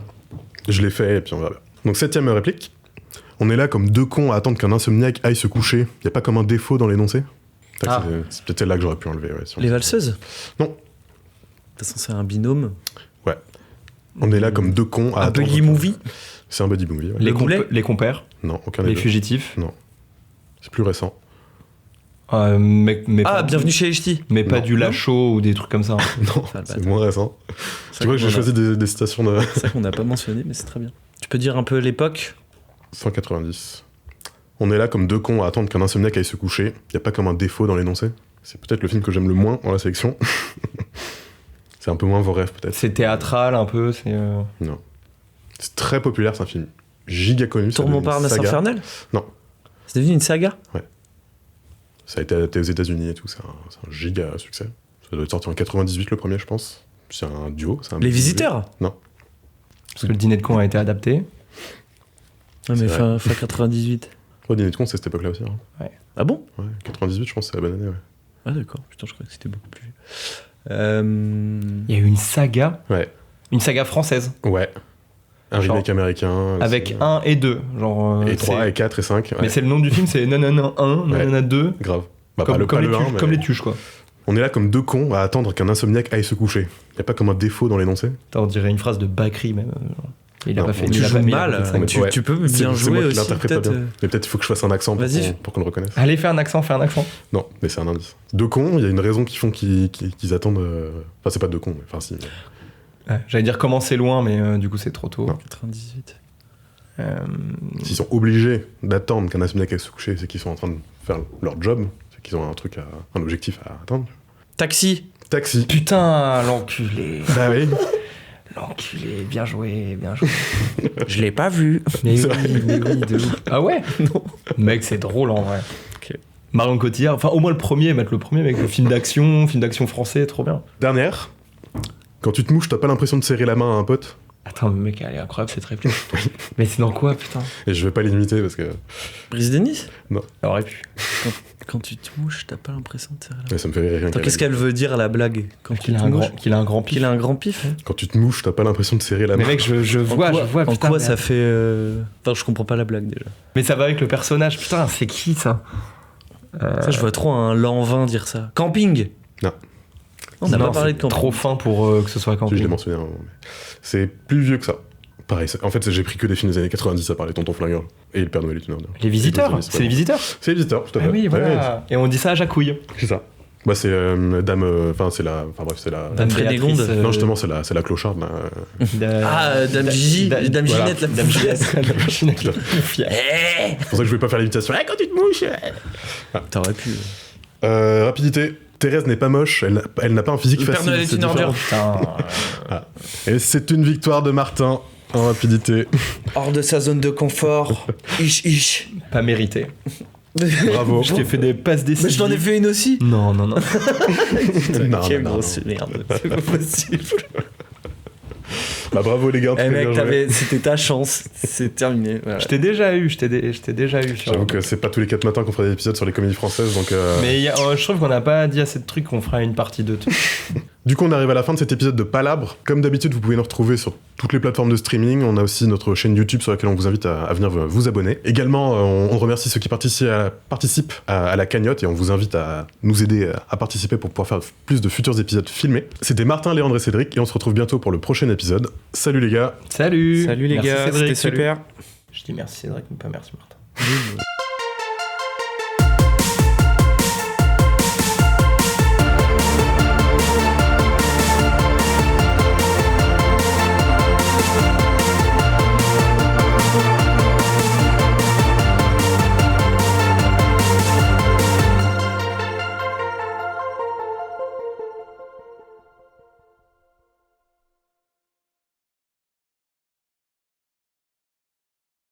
Je l'ai fait et puis on verra bien. Donc 7ème réplique. On est là comme 2 cons à attendre qu'un insomniaque aille se coucher. Y a pas comme un défaut dans l'énoncé? C'est peut-être celle-là que j'aurais pu enlever. Ouais, les valseuses? Non. De toute façon, c'est un binôme. Ouais. On est là comme 2 cons à attendre. Un buddy movie? C'est un buddy movie. Ouais. Les compères? Non, aucun des Les deux. fugitifs? Non. C'est plus récent. Bienvenue chez les Ch'tis. Mais pas du Lachaud ou des trucs comme ça. Non, c'est moins récent. Tu vois que j'ai choisi des citations de... C'est ça qu'on n'a pas mentionné, mais c'est très bien. Tu peux dire un peu l'époque? 190. On est là comme 2 cons à attendre qu'un insomniaque aille se coucher. Y a pas comme un défaut dans l'énoncé. C'est peut-être le film que j'aime le moins dans la sélection. C'est un peu moins vos rêves, peut-être. C'est théâtral, un peu, c'est... Non. C'est très populaire, c'est un film giga connu. Tour Montparnasse Infernal ? Non. C'est devenu une saga ? Ouais. Ça a été adapté aux États-Unis et tout, c'est un giga succès. Ça doit être sorti en 98 le premier, je pense. C'est un duo. Les Visiteurs ? Non. Parce que le Dîner de con a été adapté. Ouais, mais fin 98. Le Dîner de con, c'est cette époque-là aussi. Hein. Ouais. Ah bon ? Ouais, 98, je pense, c'est la bonne année, ouais. Ah d'accord, putain, je croyais que c'était beaucoup plus vieux. Il y a eu une saga. Ouais. Une saga française. Ouais. Un Genre, remake américain. Avec 1 et 2. Genre, et 3 et 4 et 5. Ouais. Mais c'est le nom du film, c'est Nanana 1, Nanana 2. Grave. Bah, Comme les tuches, quoi. On est là comme deux cons à attendre qu'un insomniaque aille se coucher. Y a pas comme un défaut dans l'énoncé ? On dirait une phrase de Bakri, même. Il a pas fait. Tu joues mal. Tu peux bien jouer aussi. Pas bien. Mais peut-être il faut que je fasse un accent pour qu'on le reconnaisse. Allez, fais un accent. Non, mais c'est un indice. Deux cons, il y a une raison qui font qu'ils attendent. Enfin, c'est pas deux cons, mais enfin, si. Ouais, j'allais dire comment c'est loin, mais du coup, c'est trop tôt. Non. 98. S'ils sont obligés d'attendre qu'un insomniaque aille se coucher, c'est qu'ils sont en train de faire leur job, c'est qu'ils ont un objectif à atteindre. Taxi. Putain, l'enculé. Bah oui. L'enculé, bien joué. Je l'ai pas vu. Mais oui, de ouf. Ah ouais ? Non. Mec, c'est drôle en vrai. Okay. Marion Cotillard, enfin au moins le premier, mec, le film d'action français, trop bien. Dernière. Quand tu te mouches, t'as pas l'impression de serrer la main à un pote ? Attends, mec, elle est incroyable cette réplique. Mais c'est dans quoi, putain ? Et je vais pas l'imiter parce que. Brise de Nice ? Non. Elle aurait pu. Quand tu te mouches, t'as pas l'impression de serrer la main. Mais ça me fait rire rien. Attends, qu'est-ce qu'elle veut dire la blague ? Qu'il a un grand pif. Qu'il a un grand pif ? Quand tu te mouches, t'as pas l'impression de serrer la main. Mais mec, je vois, en putain. quoi ça fait. Enfin, je comprends pas la blague déjà. Mais ça va avec le personnage, putain, c'est qui ça ? Ça, je vois trop un Lanvin dire ça. Camping ? Non. On n'a pas parlé de camping. Trop fin pour que ce soit camping. Je l'ai mentionné à un moment, mais c'est plus vieux que ça. Pareil, en fait, j'ai pris que des films des années 90 à parler Tonton Flingueur et Le Père Noël est une ordure. Les Visiteurs ? C'est les Visiteurs ? C'est les Visiteurs, tout à fait. Ah oui, voilà. Ouais. Et on dit ça à Jacouille. C'est ça. Bah, c'est Dame. Enfin, c'est la. Enfin, bref, c'est la. Dame Frédégonde. Non, justement, c'est la clocharde. Dame Gigi. Dame Ginette, la poufiasse. Dame Ginette, la poufiasse. C'est pour ça que je voulais pas faire l'imitation. Quand tu te mouches. T'aurais pu. Rapidité. Thérèse n'est pas moche, elle n'a pas un physique facile. Le Père Noël est une ordure. Et c'est une victoire de Martin en rapidité. Hors de sa zone de confort. Ich. Pas mérité. Bravo. Je t'ai fait des passes décisives. Mais je t'en ai fait une aussi. Non. Non. Quelle grosse merde. C'est pas possible. Bah bravo les gars. Mec, c'était ta chance. C'est terminé. Voilà. Je t'ai déjà eu. J'avoue que c'est pas tous les 4 matins qu'on fera des épisodes sur les comédies françaises, donc. Mais je trouve qu'on n'a pas dit assez de trucs, qu'on fera une partie 2. Du coup, on arrive à la fin de cet épisode de Palabre. Comme d'habitude, vous pouvez nous retrouver sur toutes les plateformes de streaming. On a aussi notre chaîne YouTube sur laquelle on vous invite à venir vous abonner. Également, on remercie ceux qui participent à la cagnotte et on vous invite à nous aider à participer pour pouvoir faire plus de futurs épisodes filmés. C'était Martin, Léandre et Cédric et on se retrouve bientôt pour le prochain épisode. Salut les gars. Salut les gars, c'était super. Je dis merci Cédric, mais pas merci Martin.